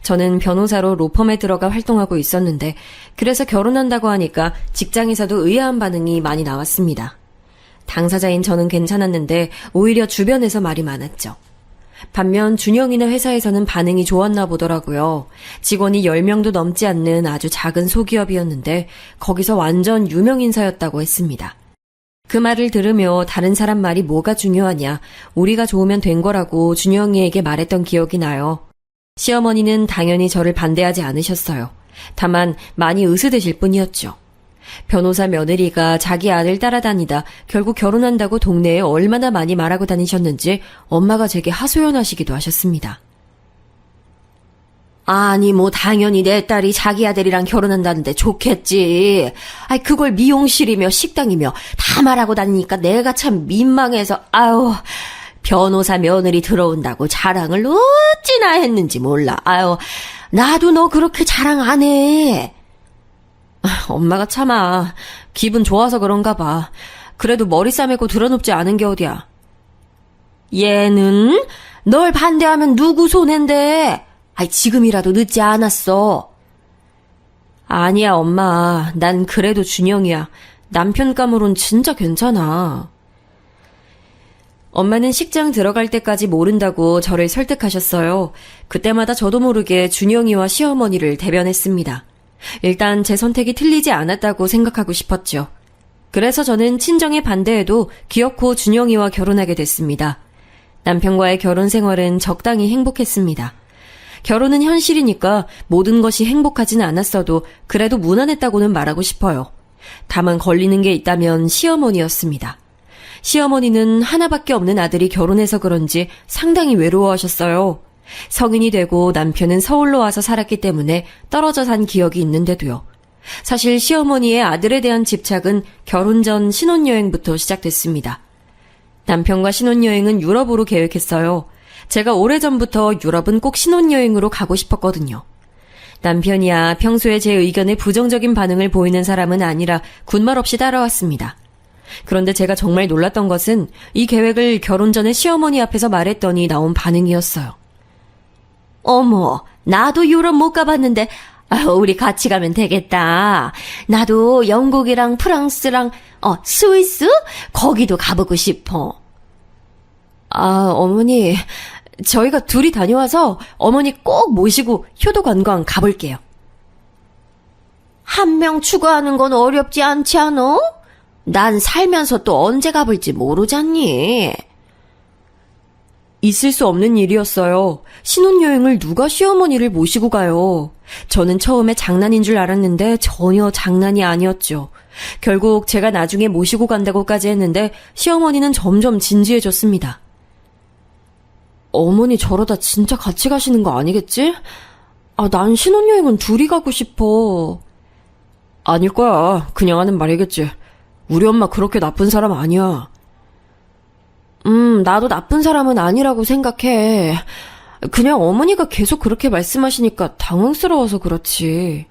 저는 변호사로 로펌에 들어가 활동하고 있었는데 그래서 결혼한다고 하니까 직장에서도 의아한 반응이 많이 나왔습니다. 당사자인 저는 괜찮았는데 오히려 주변에서 말이 많았죠. 반면 준영이네 회사에서는 반응이 좋았나 보더라고요. 직원이 10명도 넘지 않는 아주 작은 소기업이었는데 거기서 완전 유명 인사였다고 했습니다. 그 말을 들으며 다른 사람 말이 뭐가 중요하냐, 우리가 좋으면 된 거라고 준영이에게 말했던 기억이 나요. 시어머니는 당연히 저를 반대하지 않으셨어요. 다만 많이 으스드실 뿐이었죠. 변호사 며느리가 자기 아들 따라다니다 결국 결혼한다고 동네에 얼마나 많이 말하고 다니셨는지 엄마가 제게 하소연하시기도 하셨습니다. 아니 뭐 당연히 내 딸이 자기 아들이랑 결혼한다는데 좋겠지. 아이 그걸 미용실이며 식당이며 다 말하고 다니니까 내가 참 민망해서 아유 변호사 며느리 들어온다고 자랑을 어찌나 했는지 몰라. 아유 나도 너 그렇게 자랑 안 해. 엄마가 참아. 기분 좋아서 그런가 봐. 그래도 머리 싸매고 드러눕지 않은 게 어디야. 얘는 널 반대하면 누구 손해인데. 아이 지금이라도 늦지 않았어. 아니야 엄마. 난 그래도 준영이야. 남편감으론 진짜 괜찮아. 엄마는 식장 들어갈 때까지 모른다고 저를 설득하셨어요. 그때마다 저도 모르게 준영이와 시어머니를 대변했습니다. 일단 제 선택이 틀리지 않았다고 생각하고 싶었죠. 그래서 저는 친정에 반대해도 기어코 준영이와 결혼하게 됐습니다. 남편과의 결혼 생활은 적당히 행복했습니다. 결혼은 현실이니까 모든 것이 행복하진 않았어도 그래도 무난했다고는 말하고 싶어요. 다만 걸리는 게 있다면 시어머니였습니다. 시어머니는 하나밖에 없는 아들이 결혼해서 그런지 상당히 외로워하셨어요. 성인이 되고 남편은 서울로 와서 살았기 때문에 떨어져 산 기억이 있는데도요. 사실 시어머니의 아들에 대한 집착은 결혼 전 신혼여행부터 시작됐습니다. 남편과 신혼여행은 유럽으로 계획했어요. 제가 오래전부터 유럽은 꼭 신혼여행으로 가고 싶었거든요. 남편이야 평소에 제 의견에 부정적인 반응을 보이는 사람은 아니라 군말 없이 따라왔습니다. 그런데 제가 정말 놀랐던 것은 이 계획을 결혼 전에 시어머니 앞에서 말했더니 나온 반응이었어요. 어머, 나도 유럽 못 가봤는데, 우리 같이 가면 되겠다. 나도 영국이랑 프랑스랑, 스위스? 거기도 가보고 싶어. 어머니, 저희가 둘이 다녀와서 어머니 꼭 모시고 효도 관광 가볼게요. 한 명 추가하는 건 어렵지 않지 않아? 난 살면서 또 언제 가볼지 모르잖니. 있을 수 없는 일이었어요. 신혼여행을 누가 시어머니를 모시고 가요. 저는 처음에 장난인 줄 알았는데 전혀 장난이 아니었죠. 결국 제가 나중에 모시고 간다고까지 했는데 시어머니는 점점 진지해졌습니다. 어머니 저러다 진짜 같이 가시는 거 아니겠지? 난 신혼여행은 둘이 가고 싶어. 아닐 거야. 그냥 하는 말이겠지. 우리 엄마 그렇게 나쁜 사람 아니야. 나도 나쁜 사람은 아니라고 생각해. 그냥 어머니가 계속 그렇게 말씀하시니까 당황스러워서 그렇지.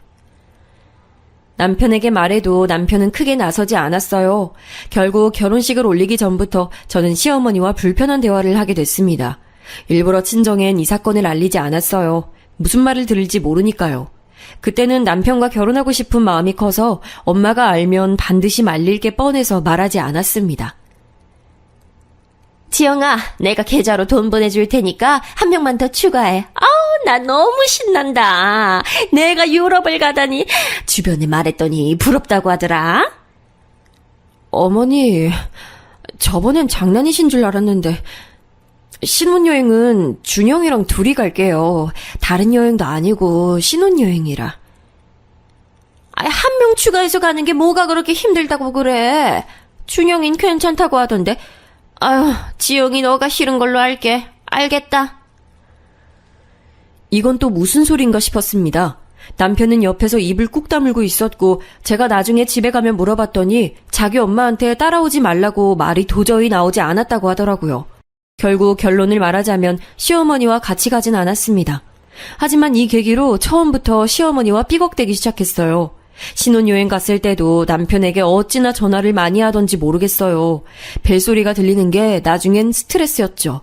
남편에게 말해도 남편은 크게 나서지 않았어요. 결국 결혼식을 올리기 전부터 저는 시어머니와 불편한 대화를 하게 됐습니다. 일부러 친정엔 이 사건을 알리지 않았어요. 무슨 말을 들을지 모르니까요. 그때는 남편과 결혼하고 싶은 마음이 커서 엄마가 알면 반드시 말릴 게 뻔해서 말하지 않았습니다. 지영아, 내가 계좌로 돈 보내줄 테니까 한 명만 더 추가해. 나 너무 신난다. 내가 유럽을 가다니. 주변에 말했더니 부럽다고 하더라. 어머니, 저번엔 장난이신 줄 알았는데 신혼여행은 준영이랑 둘이 갈게요. 다른 여행도 아니고 신혼여행이라. 한 명 추가해서 가는 게 뭐가 그렇게 힘들다고 그래. 준영인 괜찮다고 하던데. 지영이 너가 싫은 걸로 할게. 알겠다. 이건 또 무슨 소린가 싶었습니다. 남편은 옆에서 입을 꾹 다물고 있었고 제가 나중에 집에 가면 물어봤더니 자기 엄마한테 따라오지 말라고 말이 도저히 나오지 않았다고 하더라고요. 결국 결론을 말하자면 시어머니와 같이 가진 않았습니다. 하지만 이 계기로 처음부터 시어머니와 삐걱대기 시작했어요. 신혼여행 갔을 때도 남편에게 어찌나 전화를 많이 하던지 모르겠어요. 벨소리가 들리는 게 나중엔 스트레스였죠.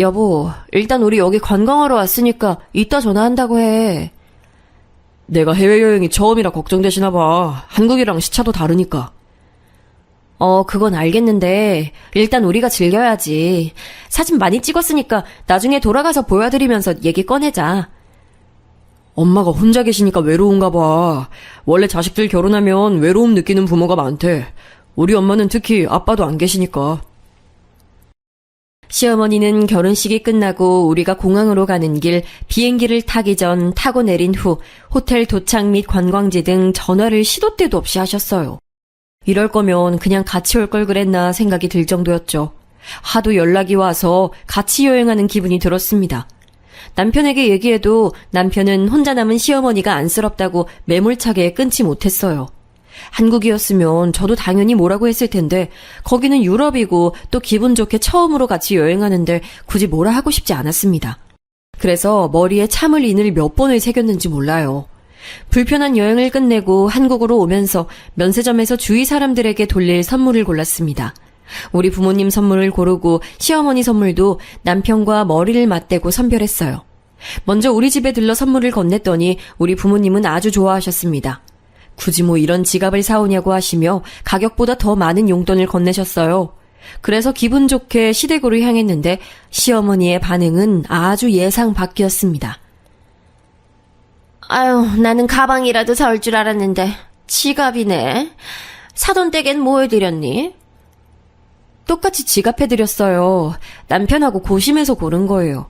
여보, 일단 우리 여기 관광하러 왔으니까 이따 전화한다고 해. 내가 해외여행이 처음이라 걱정되시나 봐. 한국이랑 시차도 다르니까. 그건 알겠는데 일단 우리가 즐겨야지. 사진 많이 찍었으니까 나중에 돌아가서 보여드리면서 얘기 꺼내자. 엄마가 혼자 계시니까 외로운가 봐. 원래 자식들 결혼하면 외로움 느끼는 부모가 많대. 우리 엄마는 특히 아빠도 안 계시니까. 시어머니는 결혼식이 끝나고 우리가 공항으로 가는 길 비행기를 타기 전 타고 내린 후 호텔 도착 및 관광지 등 전화를 시도 때도 없이 하셨어요. 이럴 거면 그냥 같이 올 걸 그랬나 생각이 들 정도였죠. 하도 연락이 와서 같이 여행하는 기분이 들었습니다. 남편에게 얘기해도 남편은 혼자 남은 시어머니가 안쓰럽다고 매몰차게 끊지 못했어요. 한국이었으면 저도 당연히 뭐라고 했을 텐데 거기는 유럽이고 또 기분 좋게 처음으로 같이 여행하는데 굳이 뭐라 하고 싶지 않았습니다. 그래서 머리에 참을 인을 몇 번을 새겼는지 몰라요. 불편한 여행을 끝내고 한국으로 오면서 면세점에서 주위 사람들에게 돌릴 선물을 골랐습니다. 우리 부모님 선물을 고르고 시어머니 선물도 남편과 머리를 맞대고 선별했어요. 먼저 우리 집에 들러 선물을 건넸더니 우리 부모님은 아주 좋아하셨습니다. 굳이 뭐 이런 지갑을 사오냐고 하시며 가격보다 더 많은 용돈을 건네셨어요. 그래서 기분 좋게 시댁으로 향했는데 시어머니의 반응은 아주 예상 밖이었습니다. 나는 가방이라도 사올 줄 알았는데 지갑이네. 사돈 댁엔 뭐 해드렸니? 똑같이 지갑해드렸어요. 남편하고 고심해서 고른 거예요.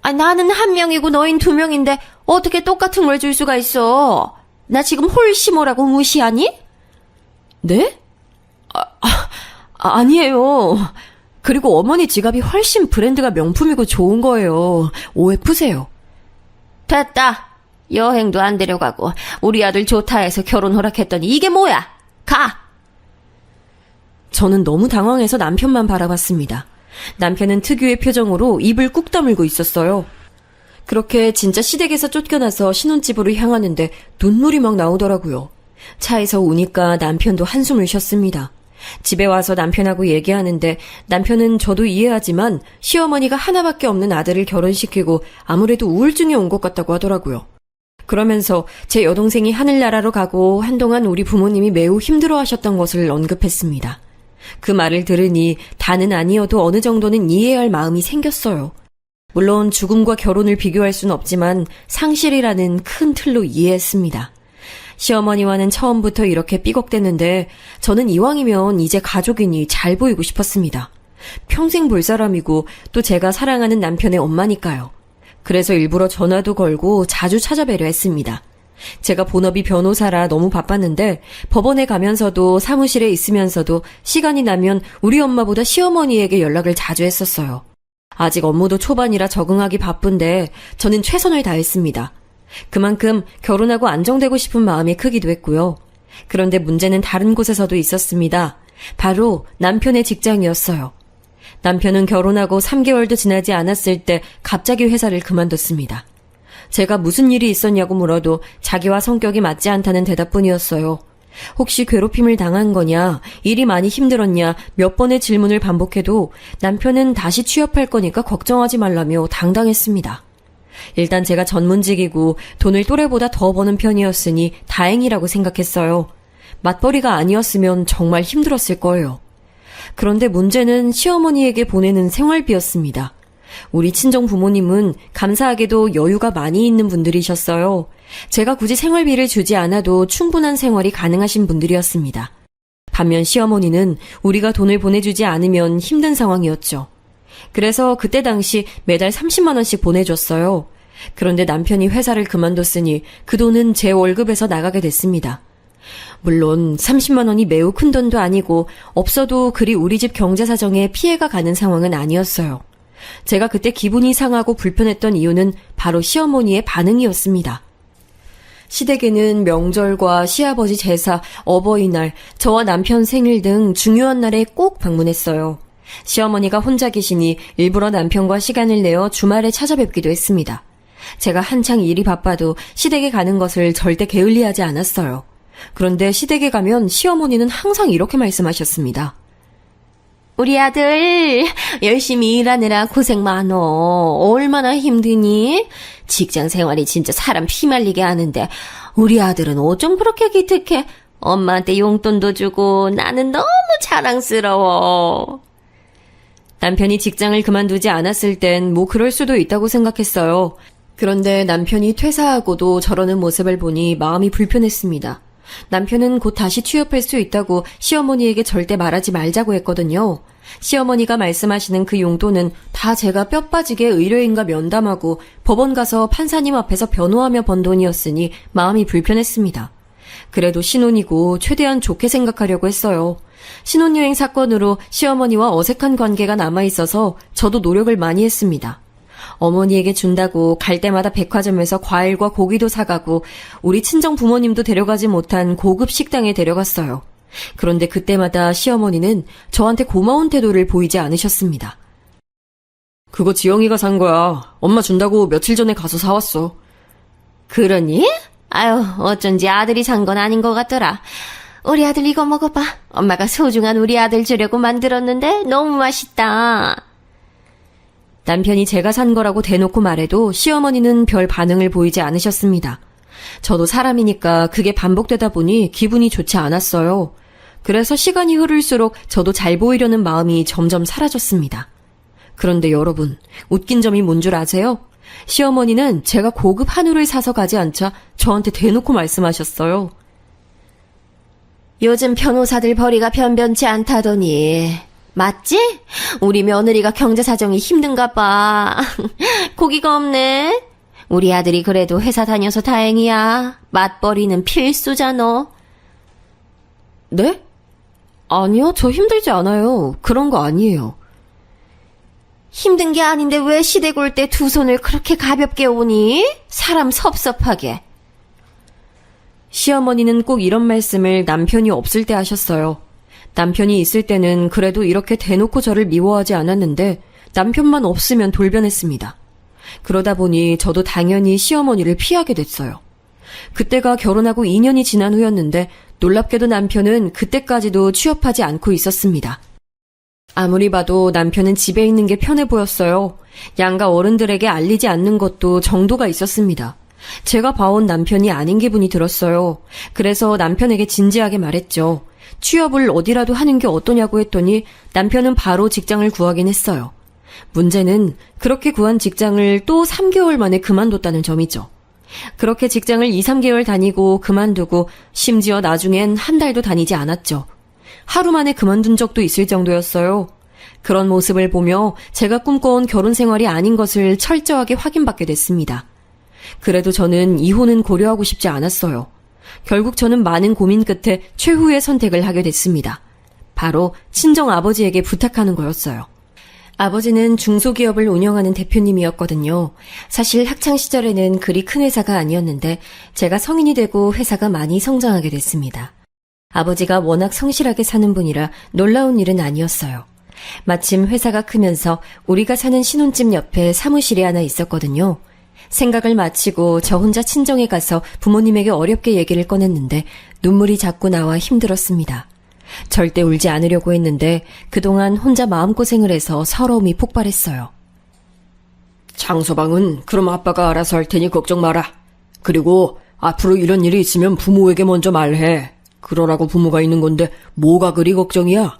나는 한 명이고 너흰 두 명인데 어떻게 똑같은 걸 줄 수가 있어? 나 지금 홀심오라고 무시하니? 네? 아니에요. 그리고 어머니 지갑이 훨씬 브랜드가 명품이고 좋은 거예요. 오해 푸세요. 됐다. 여행도 안 데려가고 우리 아들 좋다 해서 결혼 허락했더니 이게 뭐야? 가! 저는 너무 당황해서 남편만 바라봤습니다. 남편은 특유의 표정으로 입을 꾹 다물고 있었어요. 그렇게 진짜 시댁에서 쫓겨나서 신혼집으로 향하는데 눈물이 막 나오더라고요. 차에서 우니까 남편도 한숨을 쉬었습니다. 집에 와서 남편하고 얘기하는데 남편은 저도 이해하지만 시어머니가 하나밖에 없는 아들을 결혼시키고 아무래도 우울증이 온 것 같다고 하더라고요. 그러면서 제 여동생이 하늘나라로 가고 한동안 우리 부모님이 매우 힘들어하셨던 것을 언급했습니다. 그 말을 들으니 다는 아니어도 어느 정도는 이해할 마음이 생겼어요. 물론 죽음과 결혼을 비교할 수는 없지만 상실이라는 큰 틀로 이해했습니다. 시어머니와는 처음부터 이렇게 삐걱댔는데 저는 이왕이면 이제 가족이니 잘 보이고 싶었습니다. 평생 볼 사람이고 또 제가 사랑하는 남편의 엄마니까요. 그래서 일부러 전화도 걸고 자주 찾아뵈려 했습니다. 제가 본업이 변호사라 너무 바빴는데 법원에 가면서도 사무실에 있으면서도 시간이 나면 우리 엄마보다 시어머니에게 연락을 자주 했었어요. 아직 업무도 초반이라 적응하기 바쁜데 저는 최선을 다했습니다. 그만큼 결혼하고 안정되고 싶은 마음이 크기도 했고요. 그런데 문제는 다른 곳에서도 있었습니다. 바로 남편의 직장이었어요. 남편은 결혼하고 3개월도 지나지 않았을 때 갑자기 회사를 그만뒀습니다. 제가 무슨 일이 있었냐고 물어도 자기와 성격이 맞지 않다는 대답뿐이었어요. 혹시 괴롭힘을 당한 거냐, 일이 많이 힘들었냐 몇 번의 질문을 반복해도 남편은 다시 취업할 거니까 걱정하지 말라며 당당했습니다. 일단 제가 전문직이고 돈을 또래보다 더 버는 편이었으니 다행이라고 생각했어요. 맞벌이가 아니었으면 정말 힘들었을 거예요. 그런데 문제는 시어머니에게 보내는 생활비였습니다. 우리 친정 부모님은 감사하게도 여유가 많이 있는 분들이셨어요. 제가 굳이 생활비를 주지 않아도 충분한 생활이 가능하신 분들이었습니다. 반면 시어머니는 우리가 돈을 보내주지 않으면 힘든 상황이었죠. 그래서 그때 당시 매달 30만 원씩 보내줬어요. 그런데 남편이 회사를 그만뒀으니 그 돈은 제 월급에서 나가게 됐습니다. 물론 30만 원이 매우 큰 돈도 아니고 없어도 그리 우리 집 경제 사정에 피해가 가는 상황은 아니었어요. 제가 그때 기분이 상하고 불편했던 이유는 바로 시어머니의 반응이었습니다. 시댁에는 명절과 시아버지 제사, 어버이날, 저와 남편 생일 등 중요한 날에 꼭 방문했어요. 시어머니가 혼자 계시니 일부러 남편과 시간을 내어 주말에 찾아뵙기도 했습니다. 제가 한창 일이 바빠도 시댁에 가는 것을 절대 게을리하지 않았어요. 그런데 시댁에 가면 시어머니는 항상 이렇게 말씀하셨습니다. 우리 아들 열심히 일하느라 고생 많어. 얼마나 힘드니? 직장 생활이 진짜 사람 피말리게 하는데 우리 아들은 어쩜 그렇게 기특해. 엄마한테 용돈도 주고 나는 너무 자랑스러워. 남편이 직장을 그만두지 않았을 땐 뭐 그럴 수도 있다고 생각했어요. 그런데 남편이 퇴사하고도 저러는 모습을 보니 마음이 불편했습니다. 남편은 곧 다시 취업할 수 있다고 시어머니에게 절대 말하지 말자고 했거든요. 시어머니가 말씀하시는 그 용돈은 다 제가 뼈 빠지게 의뢰인과 면담하고 법원 가서 판사님 앞에서 변호하며 번 돈이었으니 마음이 불편했습니다. 그래도 신혼이고 최대한 좋게 생각하려고 했어요. 신혼여행 사건으로 시어머니와 어색한 관계가 남아있어서 저도 노력을 많이 했습니다. 어머니에게 준다고 갈 때마다 백화점에서 과일과 고기도 사가고 우리 친정 부모님도 데려가지 못한 고급 식당에 데려갔어요. 그런데 그때마다 시어머니는 저한테 고마운 태도를 보이지 않으셨습니다. 그거 지영이가 산 거야. 엄마 준다고 며칠 전에 가서 사왔어. 그러니? 아유, 어쩐지 아들이 산 건 아닌 것 같더라. 우리 아들 이거 먹어봐. 엄마가 소중한 우리 아들 주려고 만들었는데 너무 맛있다. 남편이 제가 산 거라고 대놓고 말해도 시어머니는 별 반응을 보이지 않으셨습니다. 저도 사람이니까 그게 반복되다 보니 기분이 좋지 않았어요. 그래서 시간이 흐를수록 저도 잘 보이려는 마음이 점점 사라졌습니다. 그런데 여러분, 웃긴 점이 뭔 줄 아세요? 시어머니는 제가 고급 한우를 사서 가지 않자 저한테 대놓고 말씀하셨어요. 요즘 변호사들 벌이가 변변치 않다더니 맞지? 우리 며느리가 경제 사정이 힘든가 봐. 고기가 없네. 우리 아들이 그래도 회사 다녀서 다행이야. 맞벌이는 필수잖아. 네? 아니요, 저 힘들지 않아요. 그런 거 아니에요. 힘든 게 아닌데 왜 시댁 올 때 두 손을 그렇게 가볍게 오니? 사람 섭섭하게. 시어머니는 꼭 이런 말씀을 남편이 없을 때 하셨어요. 남편이 있을 때는 그래도 이렇게 대놓고 저를 미워하지 않았는데 남편만 없으면 돌변했습니다. 그러다 보니 저도 당연히 시어머니를 피하게 됐어요. 그때가 결혼하고 2년이 지난 후였는데 놀랍게도 남편은 그때까지도 취업하지 않고 있었습니다. 아무리 봐도 남편은 집에 있는 게 편해 보였어요. 양가 어른들에게 알리지 않는 것도 정도가 있었습니다. 제가 봐온 남편이 아닌 기분이 들었어요. 그래서 남편에게 진지하게 말했죠. 취업을 어디라도 하는 게 어떠냐고 했더니 남편은 바로 직장을 구하긴 했어요. 문제는 그렇게 구한 직장을 또 3개월 만에 그만뒀다는 점이죠. 그렇게 직장을 2, 3개월 다니고 그만두고 심지어 나중엔 한 달도 다니지 않았죠. 하루 만에 그만둔 적도 있을 정도였어요. 그런 모습을 보며 제가 꿈꿔온 결혼 생활이 아닌 것을 철저하게 확인받게 됐습니다. 그래도 저는 이혼은 고려하고 싶지 않았어요. 결국 저는 많은 고민 끝에 최후의 선택을 하게 됐습니다. 바로 친정 아버지에게 부탁하는 거였어요. 아버지는 중소기업을 운영하는 대표님이었거든요. 사실 학창시절에는 그리 큰 회사가 아니었는데 제가 성인이 되고 회사가 많이 성장하게 됐습니다. 아버지가 워낙 성실하게 사는 분이라 놀라운 일은 아니었어요. 마침 회사가 크면서 우리가 사는 신혼집 옆에 사무실이 하나 있었거든요. 생각을 마치고 저 혼자 친정에 가서 부모님에게 어렵게 얘기를 꺼냈는데 눈물이 자꾸 나와 힘들었습니다. 절대 울지 않으려고 했는데 그동안 혼자 마음고생을 해서 서러움이 폭발했어요. 장서방은 그럼 아빠가 알아서 할 테니 걱정 마라. 그리고 앞으로 이런 일이 있으면 부모에게 먼저 말해. 그러라고 부모가 있는 건데 뭐가 그리 걱정이야?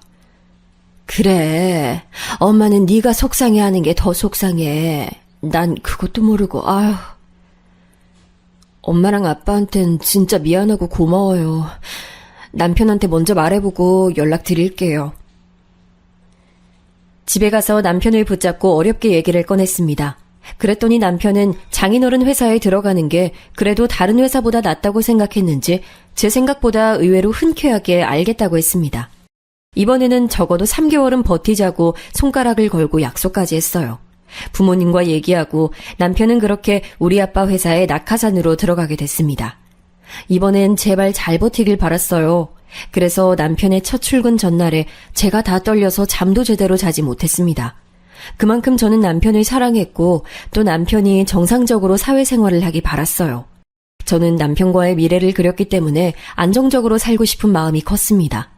그래. 엄마는 네가 속상해하는 게 더 속상해. 난 그것도 모르고 아휴. 엄마랑 아빠한텐 진짜 미안하고 고마워요. 남편한테 먼저 말해보고 연락드릴게요. 집에 가서 남편을 붙잡고 어렵게 얘기를 꺼냈습니다. 그랬더니 남편은 장인어른 회사에 들어가는 게 그래도 다른 회사보다 낫다고 생각했는지 제 생각보다 의외로 흔쾌하게 알겠다고 했습니다. 이번에는 적어도 3개월은 버티자고 손가락을 걸고 약속까지 했어요. 부모님과 얘기하고 남편은 그렇게 우리 아빠 회사에 낙하산으로 들어가게 됐습니다. 이번엔 제발 잘 버티길 바랐어요. 그래서 남편의 첫 출근 전날에 제가 다 떨려서 잠도 제대로 자지 못했습니다. 그만큼 저는 남편을 사랑했고 또 남편이 정상적으로 사회생활을 하기 바랐어요. 저는 남편과의 미래를 그렸기 때문에 안정적으로 살고 싶은 마음이 컸습니다.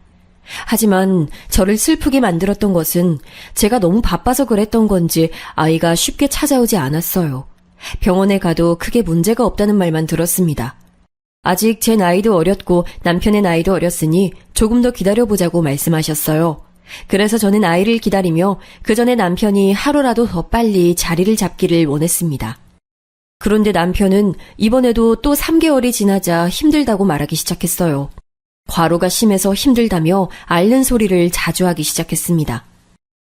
하지만 저를 슬프게 만들었던 것은 제가 너무 바빠서 그랬던 건지 아이가 쉽게 찾아오지 않았어요. 병원에 가도 크게 문제가 없다는 말만 들었습니다. 아직 제 나이도 어렸고 남편의 나이도 어렸으니 조금 더 기다려보자고 말씀하셨어요. 그래서 저는 아이를 기다리며 그 전에 남편이 하루라도 더 빨리 자리를 잡기를 원했습니다. 그런데 남편은 이번에도 또 3개월이 지나자 힘들다고 말하기 시작했어요. 과로가 심해서 힘들다며 앓는 소리를 자주 하기 시작했습니다.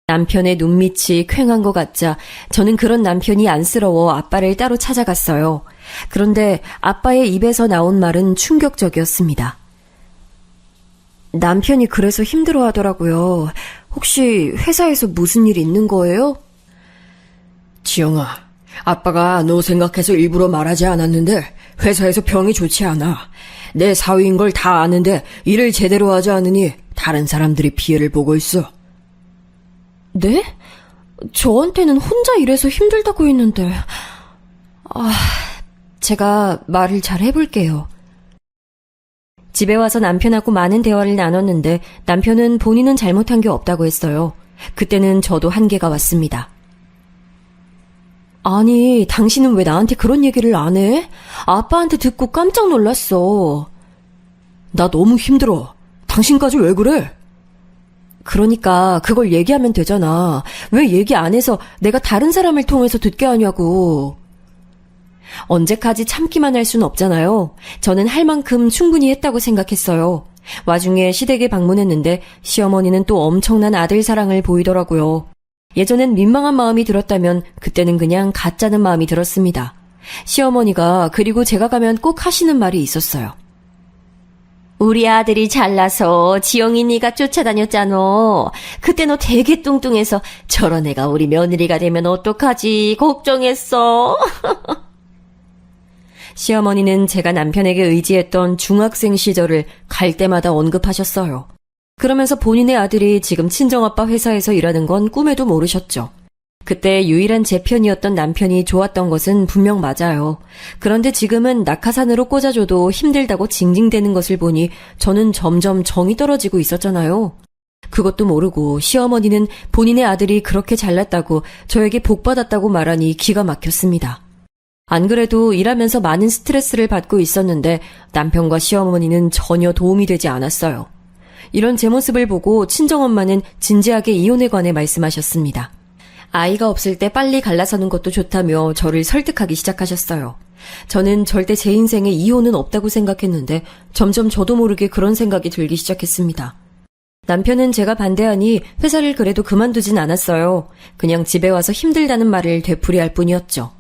남편의 눈밑이 퀭한 것 같자 저는 그런 남편이 안쓰러워 아빠를 따로 찾아갔어요. 그런데 아빠의 입에서 나온 말은 충격적이었습니다. 남편이 그래서 힘들어하더라고요. 혹시 회사에서 무슨 일 있는 거예요? 지영아, 아빠가 너 생각해서 일부러 말하지 않았는데 회사에서 병이 좋지 않아. 내 사위인 걸 다 아는데 일을 제대로 하지 않으니 다른 사람들이 피해를 보고 있어. 네? 저한테는 혼자 일해서 힘들다고 했는데. 제가 말을 잘 해볼게요. 집에 와서 남편하고 많은 대화를 나눴는데 남편은 본인은 잘못한 게 없다고 했어요. 그때는 저도 한계가 왔습니다. 아니, 당신은 왜 나한테 그런 얘기를 안 해? 아빠한테 듣고 깜짝 놀랐어. 나 너무 힘들어. 당신까지 왜 그래? 그러니까 그걸 얘기하면 되잖아. 왜 얘기 안 해서 내가 다른 사람을 통해서 듣게 하냐고. 언제까지 참기만 할 순 없잖아요. 저는 할 만큼 충분히 했다고 생각했어요. 와중에 시댁에 방문했는데 시어머니는 또 엄청난 아들 사랑을 보이더라고요. 예전엔 민망한 마음이 들었다면 그때는 그냥 가짜는 마음이 들었습니다. 시어머니가 그리고 제가 가면 꼭 하시는 말이 있었어요. 우리 아들이 잘나서 지영이 네가 쫓아다녔잖아. 그때 너 되게 뚱뚱해서 저런 애가 우리 며느리가 되면 어떡하지 걱정했어. 시어머니는 제가 남편에게 의지했던 중학생 시절을 갈 때마다 언급하셨어요. 그러면서 본인의 아들이 지금 친정아빠 회사에서 일하는 건 꿈에도 모르셨죠. 그때 유일한 제 편이었던 남편이 좋았던 것은 분명 맞아요. 그런데 지금은 낙하산으로 꽂아줘도 힘들다고 징징대는 것을 보니 저는 점점 정이 떨어지고 있었잖아요. 그것도 모르고 시어머니는 본인의 아들이 그렇게 잘났다고 저에게 복받았다고 말하니 기가 막혔습니다. 안 그래도 일하면서 많은 스트레스를 받고 있었는데 남편과 시어머니는 전혀 도움이 되지 않았어요. 이런 제 모습을 보고 친정엄마는 진지하게 이혼에 관해 말씀하셨습니다. 아이가 없을 때 빨리 갈라서는 것도 좋다며 저를 설득하기 시작하셨어요. 저는 절대 제 인생에 이혼은 없다고 생각했는데 점점 저도 모르게 그런 생각이 들기 시작했습니다. 남편은 제가 반대하니 회사를 그래도 그만두진 않았어요. 그냥 집에 와서 힘들다는 말을 되풀이할 뿐이었죠.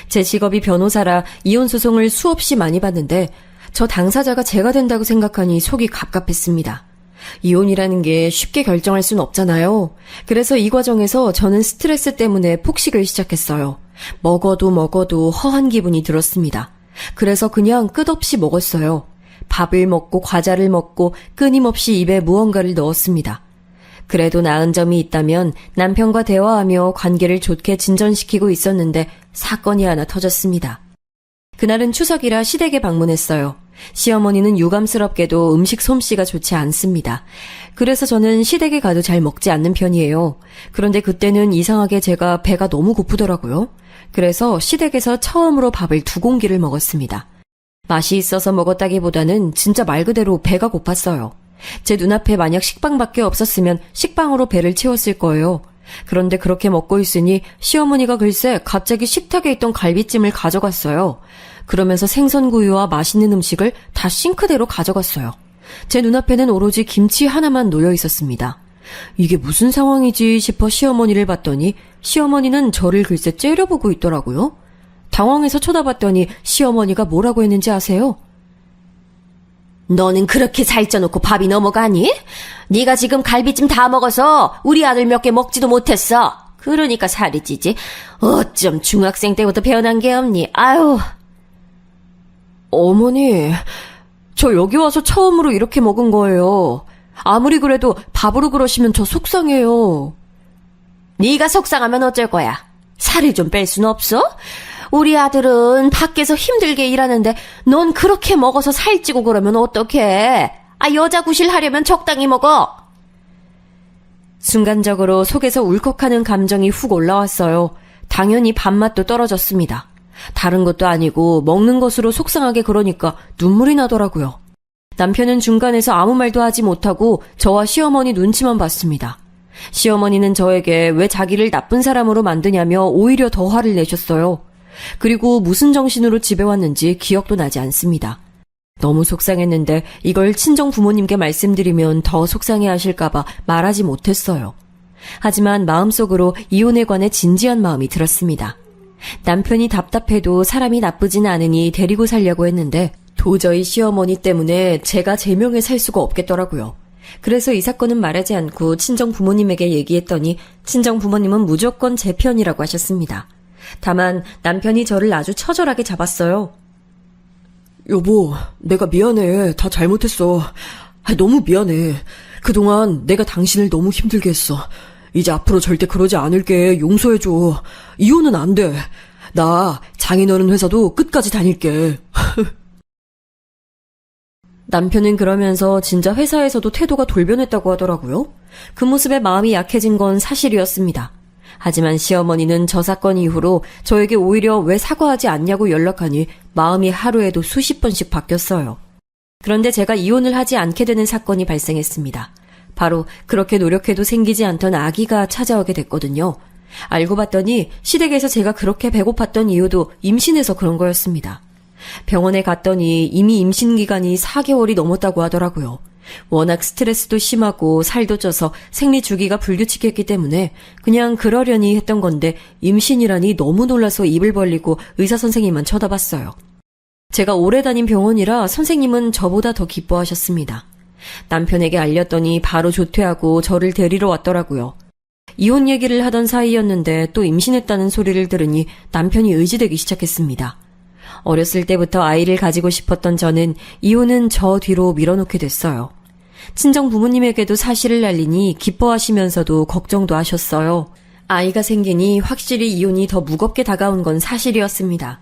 제 직업이 변호사라 이혼 소송을 수없이 많이 봤는데 저 당사자가 제가 된다고 생각하니 속이 갑갑했습니다. 이혼이라는 게 쉽게 결정할 순 없잖아요. 그래서 이 과정에서 저는 스트레스 때문에 폭식을 시작했어요. 먹어도 허한 기분이 들었습니다. 그래서 그냥 끝없이 먹었어요. 밥을 먹고 과자를 먹고 끊임없이 입에 무언가를 넣었습니다. 그래도 나은 점이 있다면 남편과 대화하며 관계를 좋게 진전시키고 있었는데 사건이 하나 터졌습니다. 그날은 추석이라 시댁에 방문했어요. 시어머니는 유감스럽게도 음식 솜씨가 좋지 않습니다. 그래서 저는 시댁에 가도 잘 먹지 않는 편이에요. 그런데 그때는 이상하게 제가 배가 너무 고프더라고요. 그래서 시댁에서 처음으로 밥을 2공기를 먹었습니다. 맛이 있어서 먹었다기보다는 진짜 말 그대로 배가 고팠어요. 제 눈앞에 만약 식빵밖에 없었으면 식빵으로 배를 채웠을 거예요. 그런데 그렇게 먹고 있으니 시어머니가 글쎄 갑자기 식탁에 있던 갈비찜을 가져갔어요. 그러면서 생선구이와 맛있는 음식을 다 싱크대로 가져갔어요. 제 눈앞에는 오로지 김치 하나만 놓여 있었습니다. 이게 무슨 상황이지 싶어 시어머니를 봤더니 시어머니는 저를 글쎄 째려보고 있더라고요. 당황해서 쳐다봤더니 시어머니가 뭐라고 했는지 아세요? 너는 그렇게 살쪄놓고 밥이 넘어가니? 네가 지금 갈비찜 다 먹어서 우리 아들 몇 개 먹지도 못했어. 그러니까 살이 찌지. 어쩜 중학생 때부터 배워난 게 없니? 아유. 어머니, 저 여기 와서 처음으로 이렇게 먹은 거예요. 아무리 그래도 밥으로 그러시면 저 속상해요. 네가 속상하면 어쩔 거야? 살을 좀 뺄 순 없어? 우리 아들은 밖에서 힘들게 일하는데 넌 그렇게 먹어서 살찌고 그러면 어떡해? 아, 여자 구실하려면 적당히 먹어. 순간적으로 속에서 울컥하는 감정이 훅 올라왔어요. 당연히 밥맛도 떨어졌습니다. 다른 것도 아니고 먹는 것으로 속상하게 그러니까 눈물이 나더라고요. 남편은 중간에서 아무 말도 하지 못하고 저와 시어머니 눈치만 봤습니다. 시어머니는 저에게 왜 자기를 나쁜 사람으로 만드냐며 오히려 더 화를 내셨어요. 그리고 무슨 정신으로 집에 왔는지 기억도 나지 않습니다. 너무 속상했는데 이걸 친정 부모님께 말씀드리면 더 속상해 하실까봐 말하지 못했어요. 하지만 마음속으로 이혼에 관해 진지한 마음이 들었습니다. 남편이 답답해도 사람이 나쁘진 않으니 데리고 살려고 했는데 도저히 시어머니 때문에 제가 제명에 살 수가 없겠더라고요. 그래서 이 사건은 말하지 않고 친정 부모님에게 얘기했더니 친정 부모님은 무조건 제 편이라고 하셨습니다. 다만 남편이 저를 아주 처절하게 잡았어요. 여보, 내가 미안해. 다 잘못했어. 너무 미안해. 그동안 내가 당신을 너무 힘들게 했어. 이제 앞으로 절대 그러지 않을게. 용서해줘. 이혼은 안 돼. 나 장인어른 회사도 끝까지 다닐게. 남편은 그러면서 진짜 회사에서도 태도가 돌변했다고 하더라고요. 그 모습에 마음이 약해진 건 사실이었습니다. 하지만 시어머니는 저 사건 이후로 저에게 오히려 왜 사과하지 않냐고 연락하니 마음이 하루에도 수십 번씩 바뀌었어요. 그런데 제가 이혼을 하지 않게 되는 사건이 발생했습니다. 바로 그렇게 노력해도 생기지 않던 아기가 찾아오게 됐거든요. 알고 봤더니 시댁에서 제가 그렇게 배고팠던 이유도 임신해서 그런 거였습니다. 병원에 갔더니 이미 임신 기간이 4개월이 넘었다고 하더라고요. 워낙 스트레스도 심하고 살도 쪄서 생리 주기가 불규칙했기 때문에 그냥 그러려니 했던 건데 임신이라니 너무 놀라서 입을 벌리고 의사 선생님만 쳐다봤어요. 제가 오래 다닌 병원이라 선생님은 저보다 더 기뻐하셨습니다. 남편에게 알렸더니 바로 조퇴하고 저를 데리러 왔더라고요. 이혼 얘기를 하던 사이였는데 또 임신했다는 소리를 들으니 남편이 의지되기 시작했습니다. 어렸을 때부터 아이를 가지고 싶었던 저는 이혼은 저 뒤로 밀어놓게 됐어요. 친정 부모님에게도 사실을 알리니 기뻐하시면서도 걱정도 하셨어요. 아이가 생기니 확실히 이혼이 더 무겁게 다가온 건 사실이었습니다.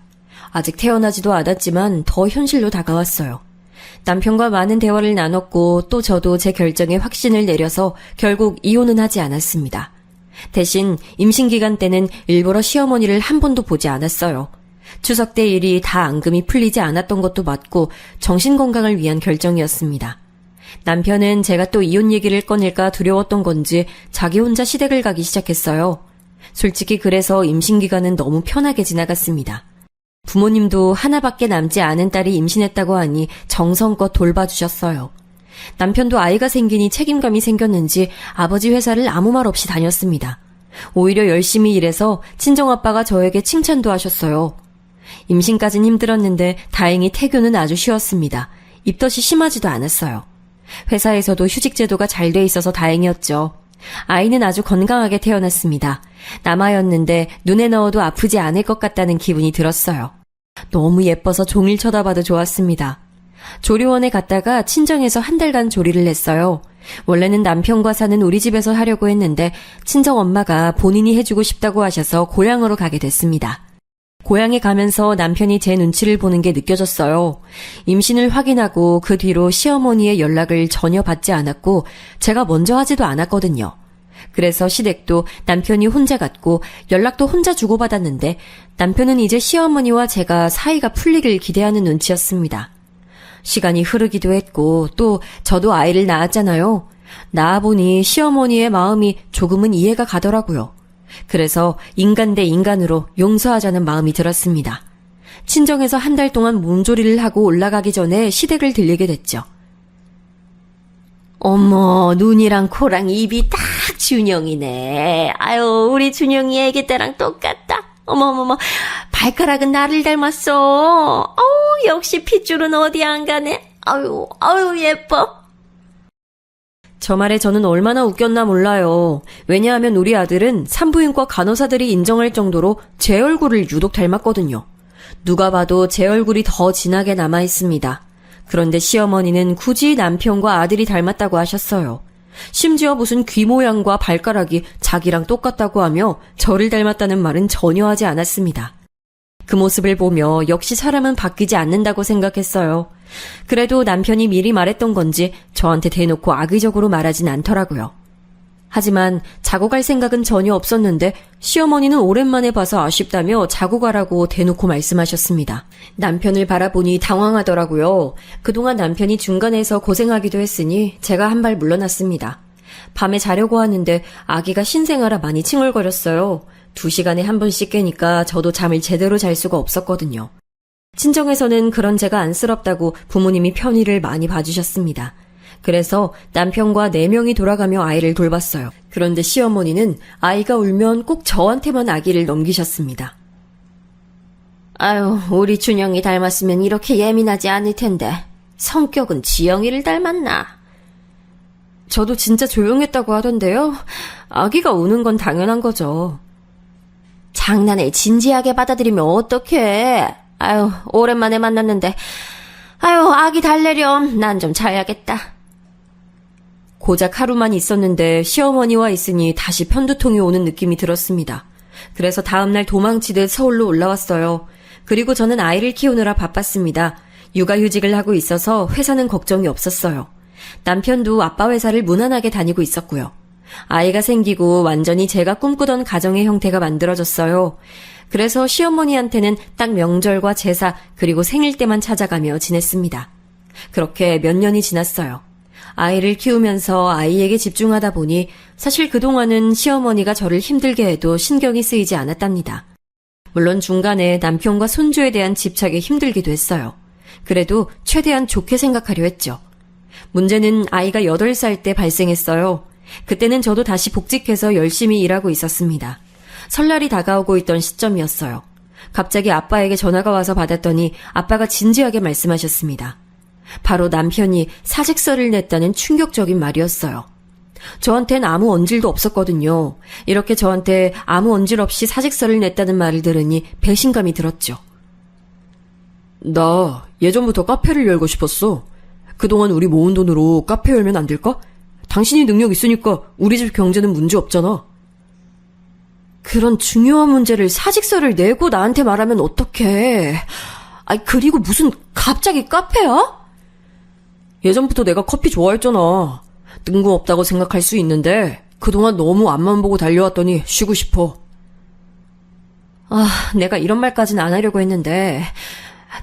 아직 태어나지도 않았지만 더 현실로 다가왔어요. 남편과 많은 대화를 나눴고 또 저도 제 결정에 확신을 내려서 결국 이혼은 하지 않았습니다. 대신 임신 기간 때는 일부러 시어머니를 한 번도 보지 않았어요. 추석 때 일이 다 앙금이 풀리지 않았던 것도 맞고 정신건강을 위한 결정이었습니다. 남편은 제가 또 이혼 얘기를 꺼낼까 두려웠던 건지 자기 혼자 시댁을 가기 시작했어요. 솔직히 그래서 임신 기간은 너무 편하게 지나갔습니다. 부모님도 하나밖에 남지 않은 딸이 임신했다고 하니 정성껏 돌봐주셨어요. 남편도 아이가 생기니 책임감이 생겼는지 아버지 회사를 아무 말 없이 다녔습니다. 오히려 열심히 일해서 친정아빠가 저에게 칭찬도 하셨어요. 임신까진 힘들었는데 다행히 태교는 아주 쉬웠습니다. 입덧이 심하지도 않았어요. 회사에서도 휴직 제도가 잘 돼 있어서 다행이었죠. 아이는 아주 건강하게 태어났습니다. 남아였는데 눈에 넣어도 아프지 않을 것 같다는 기분이 들었어요. 너무 예뻐서 종일 쳐다봐도 좋았습니다. 조리원에 갔다가 친정에서 한 달간 조리를 했어요. 원래는 남편과 사는 우리 집에서 하려고 했는데 친정엄마가 본인이 해주고 싶다고 하셔서 고향으로 가게 됐습니다. 고향에 가면서 남편이 제 눈치를 보는 게 느껴졌어요. 임신을 확인하고 그 뒤로 시어머니의 연락을 전혀 받지 않았고 제가 먼저 하지도 않았거든요. 그래서 시댁도 남편이 혼자 갔고 연락도 혼자 주고받았는데 남편은 이제 시어머니와 제가 사이가 풀리길 기대하는 눈치였습니다. 시간이 흐르기도 했고 또 저도 아이를 낳았잖아요. 낳아보니 시어머니의 마음이 조금은 이해가 가더라고요. 그래서 인간 대 인간으로 용서하자는 마음이 들었습니다. 친정에서 한 달 동안 몸조리를 하고 올라가기 전에 시댁을 들리게 됐죠. 어머, 눈이랑 코랑 입이 딱 준영이네. 아유, 우리 준영이 애기 때랑 똑같다. 어머머머, 발가락은 나를 닮았어. 역시 핏줄은 어디 안 가네. 아유, 예뻐. 저 말에 저는 얼마나 웃겼나 몰라요. 왜냐하면 우리 아들은 산부인과 간호사들이 인정할 정도로 제 얼굴을 유독 닮았거든요. 누가 봐도 제 얼굴이 더 진하게 남아 있습니다. 그런데 시어머니는 굳이 남편과 아들이 닮았다고 하셨어요. 심지어 무슨 귀 모양과 발가락이 자기랑 똑같다고 하며 저를 닮았다는 말은 전혀 하지 않았습니다. 그 모습을 보며 역시 사람은 바뀌지 않는다고 생각했어요. 그래도 남편이 미리 말했던 건지 저한테 대놓고 악의적으로 말하진 않더라고요. 하지만 자고 갈 생각은 전혀 없었는데 시어머니는 오랜만에 봐서 아쉽다며 자고 가라고 대놓고 말씀하셨습니다. 남편을 바라보니 당황하더라고요. 그동안 남편이 중간에서 고생하기도 했으니 제가 한 발 물러났습니다. 밤에 자려고 하는데 아기가 신생아라 많이 칭얼거렸어요. 2시간에 한 번씩 깨니까 저도 잠을 제대로 잘 수가 없었거든요. 친정에서는 그런 제가 안쓰럽다고 부모님이 편의를 많이 봐주셨습니다. 그래서 남편과 4명이 돌아가며 아이를 돌봤어요. 그런데 시어머니는 아이가 울면 꼭 저한테만 아기를 넘기셨습니다. 아유, 우리 준영이 닮았으면 이렇게 예민하지 않을 텐데. 성격은 지영이를 닮았나? 저도 진짜 조용했다고 하던데요. 아기가 우는 건 당연한 거죠. 장난을 진지하게 받아들이면 어떡해. 아유, 오랜만에 만났는데. 아유, 아기 달래렴. 난 좀 자야겠다. 고작 하루만 있었는데 시어머니와 있으니 다시 편두통이 오는 느낌이 들었습니다. 그래서 다음날 도망치듯 서울로 올라왔어요. 그리고 저는 아이를 키우느라 바빴습니다. 육아휴직을 하고 있어서 회사는 걱정이 없었어요. 남편도 아빠 회사를 무난하게 다니고 있었고요. 아이가 생기고 완전히 제가 꿈꾸던 가정의 형태가 만들어졌어요. 그래서 시어머니한테는 딱 명절과 제사 그리고 생일 때만 찾아가며 지냈습니다. 그렇게 몇 년이 지났어요. 아이를 키우면서 아이에게 집중하다 보니 사실 그동안은 시어머니가 저를 힘들게 해도 신경이 쓰이지 않았답니다. 물론 중간에 남편과 손주에 대한 집착에 힘들기도 했어요. 그래도 최대한 좋게 생각하려 했죠. 문제는 아이가 8살 때 발생했어요. 그때는 저도 다시 복직해서 열심히 일하고 있었습니다. 설날이 다가오고 있던 시점이었어요. 갑자기 아빠에게 전화가 와서 받았더니 아빠가 진지하게 말씀하셨습니다. 바로 남편이 사직서를 냈다는 충격적인 말이었어요. 저한텐 아무 언질도 없었거든요. 이렇게 저한테 아무 언질 없이 사직서를 냈다는 말을 들으니 배신감이 들었죠. 나 예전부터 카페를 열고 싶었어. 그동안 우리 모은 돈으로 카페 열면 안 될까? 당신이 능력 있으니까 우리 집 경제는 문제 없잖아. 그런 중요한 문제를 사직서를 내고 나한테 말하면 어떡해. 그리고 무슨 갑자기 카페야? 예전부터 내가 커피 좋아했잖아. 뜬금없다고 생각할 수 있는데 그동안 너무 앞만 보고 달려왔더니 쉬고 싶어. 내가 이런 말까지는 안 하려고 했는데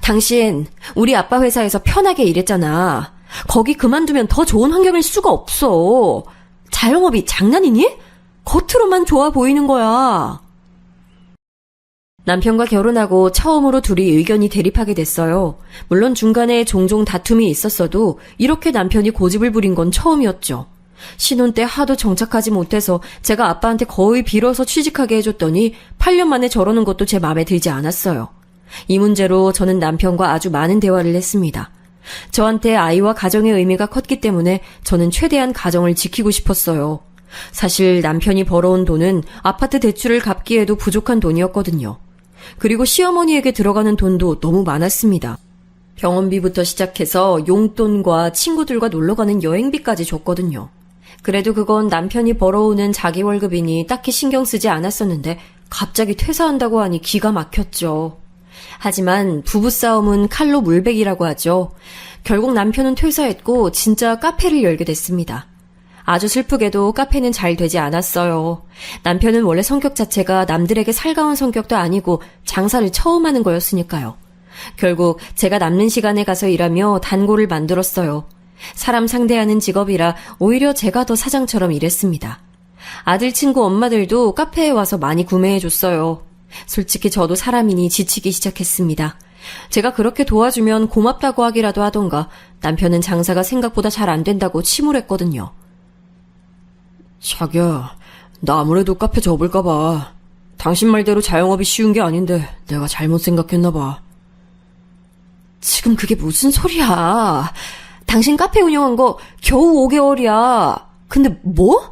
당신 우리 아빠 회사에서 편하게 일했잖아. 거기 그만두면 더 좋은 환경일 수가 없어. 자영업이 장난이니? 겉으로만 좋아 보이는 거야. 남편과 결혼하고 처음으로 둘이 의견이 대립하게 됐어요. 물론 중간에 종종 다툼이 있었어도 이렇게 남편이 고집을 부린 건 처음이었죠. 신혼 때 하도 정착하지 못해서 제가 아빠한테 거의 빌어서 취직하게 해줬더니 8년 만에 저러는 것도 제 마음에 들지 않았어요. 이 문제로 저는 남편과 아주 많은 대화를 했습니다. 저한테 아이와 가정의 의미가 컸기 때문에 저는 최대한 가정을 지키고 싶었어요. 사실 남편이 벌어온 돈은 아파트 대출을 갚기에도 부족한 돈이었거든요. 그리고 시어머니에게 들어가는 돈도 너무 많았습니다. 병원비부터 시작해서 용돈과 친구들과 놀러가는 여행비까지 줬거든요. 그래도 그건 남편이 벌어오는 자기 월급이니 딱히 신경 쓰지 않았었는데 갑자기 퇴사한다고 하니 기가 막혔죠. 하지만 부부싸움은 칼로 물베기라고 하죠. 결국 남편은 퇴사했고 진짜 카페를 열게 됐습니다. 아주 슬프게도 카페는 잘 되지 않았어요. 남편은 원래 성격 자체가 남들에게 살가운 성격도 아니고 장사를 처음 하는 거였으니까요. 결국 제가 남는 시간에 가서 일하며 단골을 만들었어요. 사람 상대하는 직업이라 오히려 제가 더 사장처럼 일했습니다. 아들 친구 엄마들도 카페에 와서 많이 구매해줬어요. 솔직히 저도 사람이니 지치기 시작했습니다. 제가 그렇게 도와주면 고맙다고 하기라도 하던가 남편은 장사가 생각보다 잘 안 된다고 침울했거든요. 자기야, 나 아무래도 카페 접을까봐. 당신 말대로 자영업이 쉬운 게 아닌데 내가 잘못 생각했나봐. 지금 그게 무슨 소리야. 당신 카페 운영한 거 겨우 5개월이야. 근데 뭐?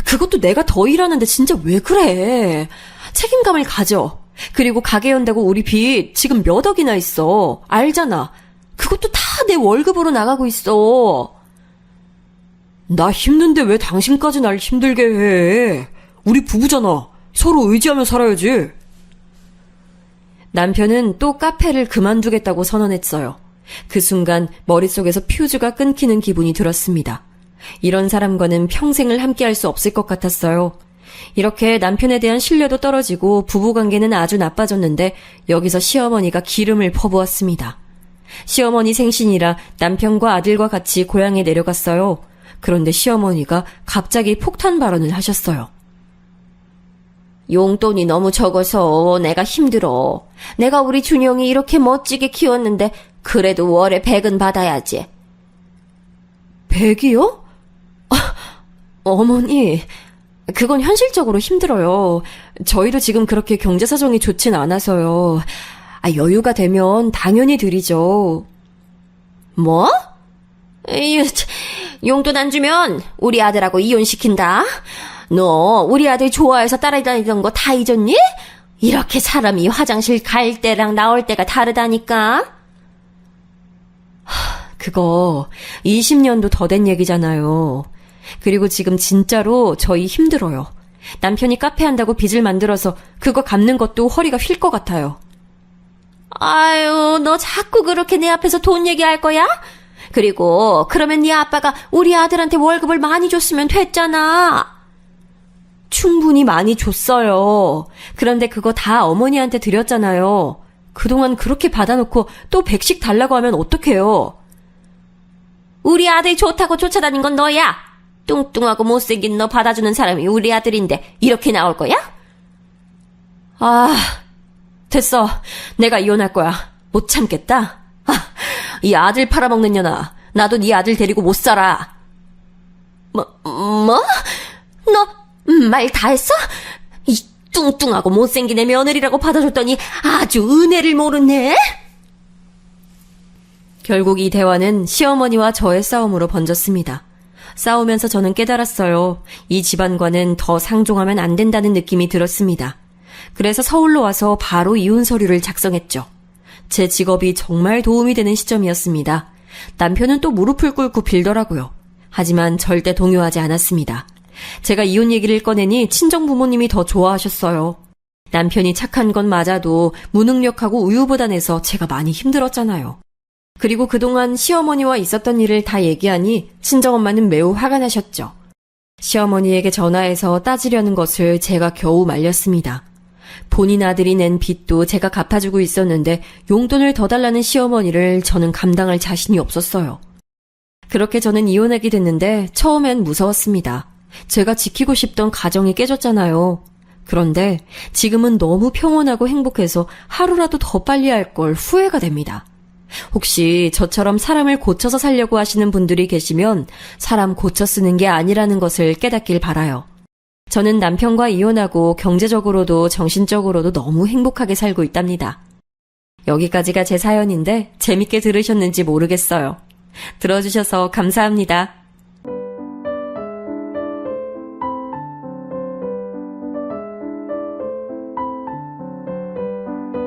그것도 내가 더 일하는데 진짜 왜 그래. 책임감을 가져. 그리고 가게 연다고 우리 빚 지금 몇 억이나 있어. 알잖아. 그것도 다 내 월급으로 나가고 있어. 나 힘든데 왜 당신까지 날 힘들게 해. 우리 부부잖아. 서로 의지하며 살아야지. 남편은 또 카페를 그만두겠다고 선언했어요. 그 순간 머릿속에서 퓨즈가 끊기는 기분이 들었습니다. 이런 사람과는 평생을 함께할 수 없을 것 같았어요. 이렇게 남편에 대한 신뢰도 떨어지고 부부관계는 아주 나빠졌는데 여기서 시어머니가 기름을 퍼부었습니다. 시어머니 생신이라 남편과 아들과 같이 고향에 내려갔어요. 그런데 시어머니가 갑자기 폭탄 발언을 하셨어요. 용돈이 너무 적어서 내가 힘들어. 내가 우리 준영이 이렇게 멋지게 키웠는데 그래도 월에 100은 받아야지. 100이요? 어머니, 그건 현실적으로 힘들어요. 저희도 지금 그렇게 경제 사정이 좋진 않아서요. 여유가 되면 당연히 드리죠. 뭐? 에휴, 용돈 안 주면 우리 아들하고 이혼시킨다. 너 우리 아들 좋아해서 따라다니던 거 다 잊었니? 이렇게 사람이 화장실 갈 때랑 나올 때가 다르다니까. 그거 20년도 더 된 얘기잖아요. 그리고 지금 진짜로 저희 힘들어요. 남편이 카페 한다고 빚을 만들어서 그거 갚는 것도 허리가 휠 것 같아요. 아유, 너 자꾸 그렇게 내 앞에서 돈 얘기할 거야? 그리고 그러면 네 아빠가 우리 아들한테 월급을 많이 줬으면 됐잖아. 충분히 많이 줬어요. 그런데 그거 다 어머니한테 드렸잖아요. 그동안 그렇게 받아놓고 또 100씩 달라고 하면 어떡해요? 우리 아들 좋다고 쫓아다닌 건 너야. 뚱뚱하고 못생긴 너 받아주는 사람이 우리 아들인데 이렇게 나올 거야? 됐어. 내가 이혼할 거야. 못 참겠다. 이 아들 팔아먹는 년아. 나도 네 아들 데리고 못 살아. 뭐? 너 말 다 했어? 이 뚱뚱하고 못생긴 애 며느리라고 받아줬더니 아주 은혜를 모르네? 결국 이 대화는 시어머니와 저의 싸움으로 번졌습니다. 싸우면서 저는 깨달았어요. 이 집안과는 더 상종하면 안 된다는 느낌이 들었습니다. 그래서 서울로 와서 바로 이혼 서류를 작성했죠. 제 직업이 정말 도움이 되는 시점이었습니다. 남편은 또 무릎을 꿇고 빌더라고요. 하지만 절대 동요하지 않았습니다. 제가 이혼 얘기를 꺼내니 친정 부모님이 더 좋아하셨어요. 남편이 착한 건 맞아도 무능력하고 우유부단해서 제가 많이 힘들었잖아요. 그리고 그동안 시어머니와 있었던 일을 다 얘기하니 친정엄마는 매우 화가 나셨죠. 시어머니에게 전화해서 따지려는 것을 제가 겨우 말렸습니다. 본인 아들이 낸 빚도 제가 갚아주고 있었는데 용돈을 더 달라는 시어머니를 저는 감당할 자신이 없었어요. 그렇게 저는 이혼하게 됐는데 처음엔 무서웠습니다. 제가 지키고 싶던 가정이 깨졌잖아요. 그런데 지금은 너무 평온하고 행복해서 하루라도 더 빨리 할 걸 후회가 됩니다. 혹시 저처럼 사람을 고쳐서 살려고 하시는 분들이 계시면 사람 고쳐 쓰는 게 아니라는 것을 깨닫길 바라요. 저는 남편과 이혼하고 경제적으로도 정신적으로도 너무 행복하게 살고 있답니다. 여기까지가 제 사연인데 재밌게 들으셨는지 모르겠어요. 들어주셔서 감사합니다.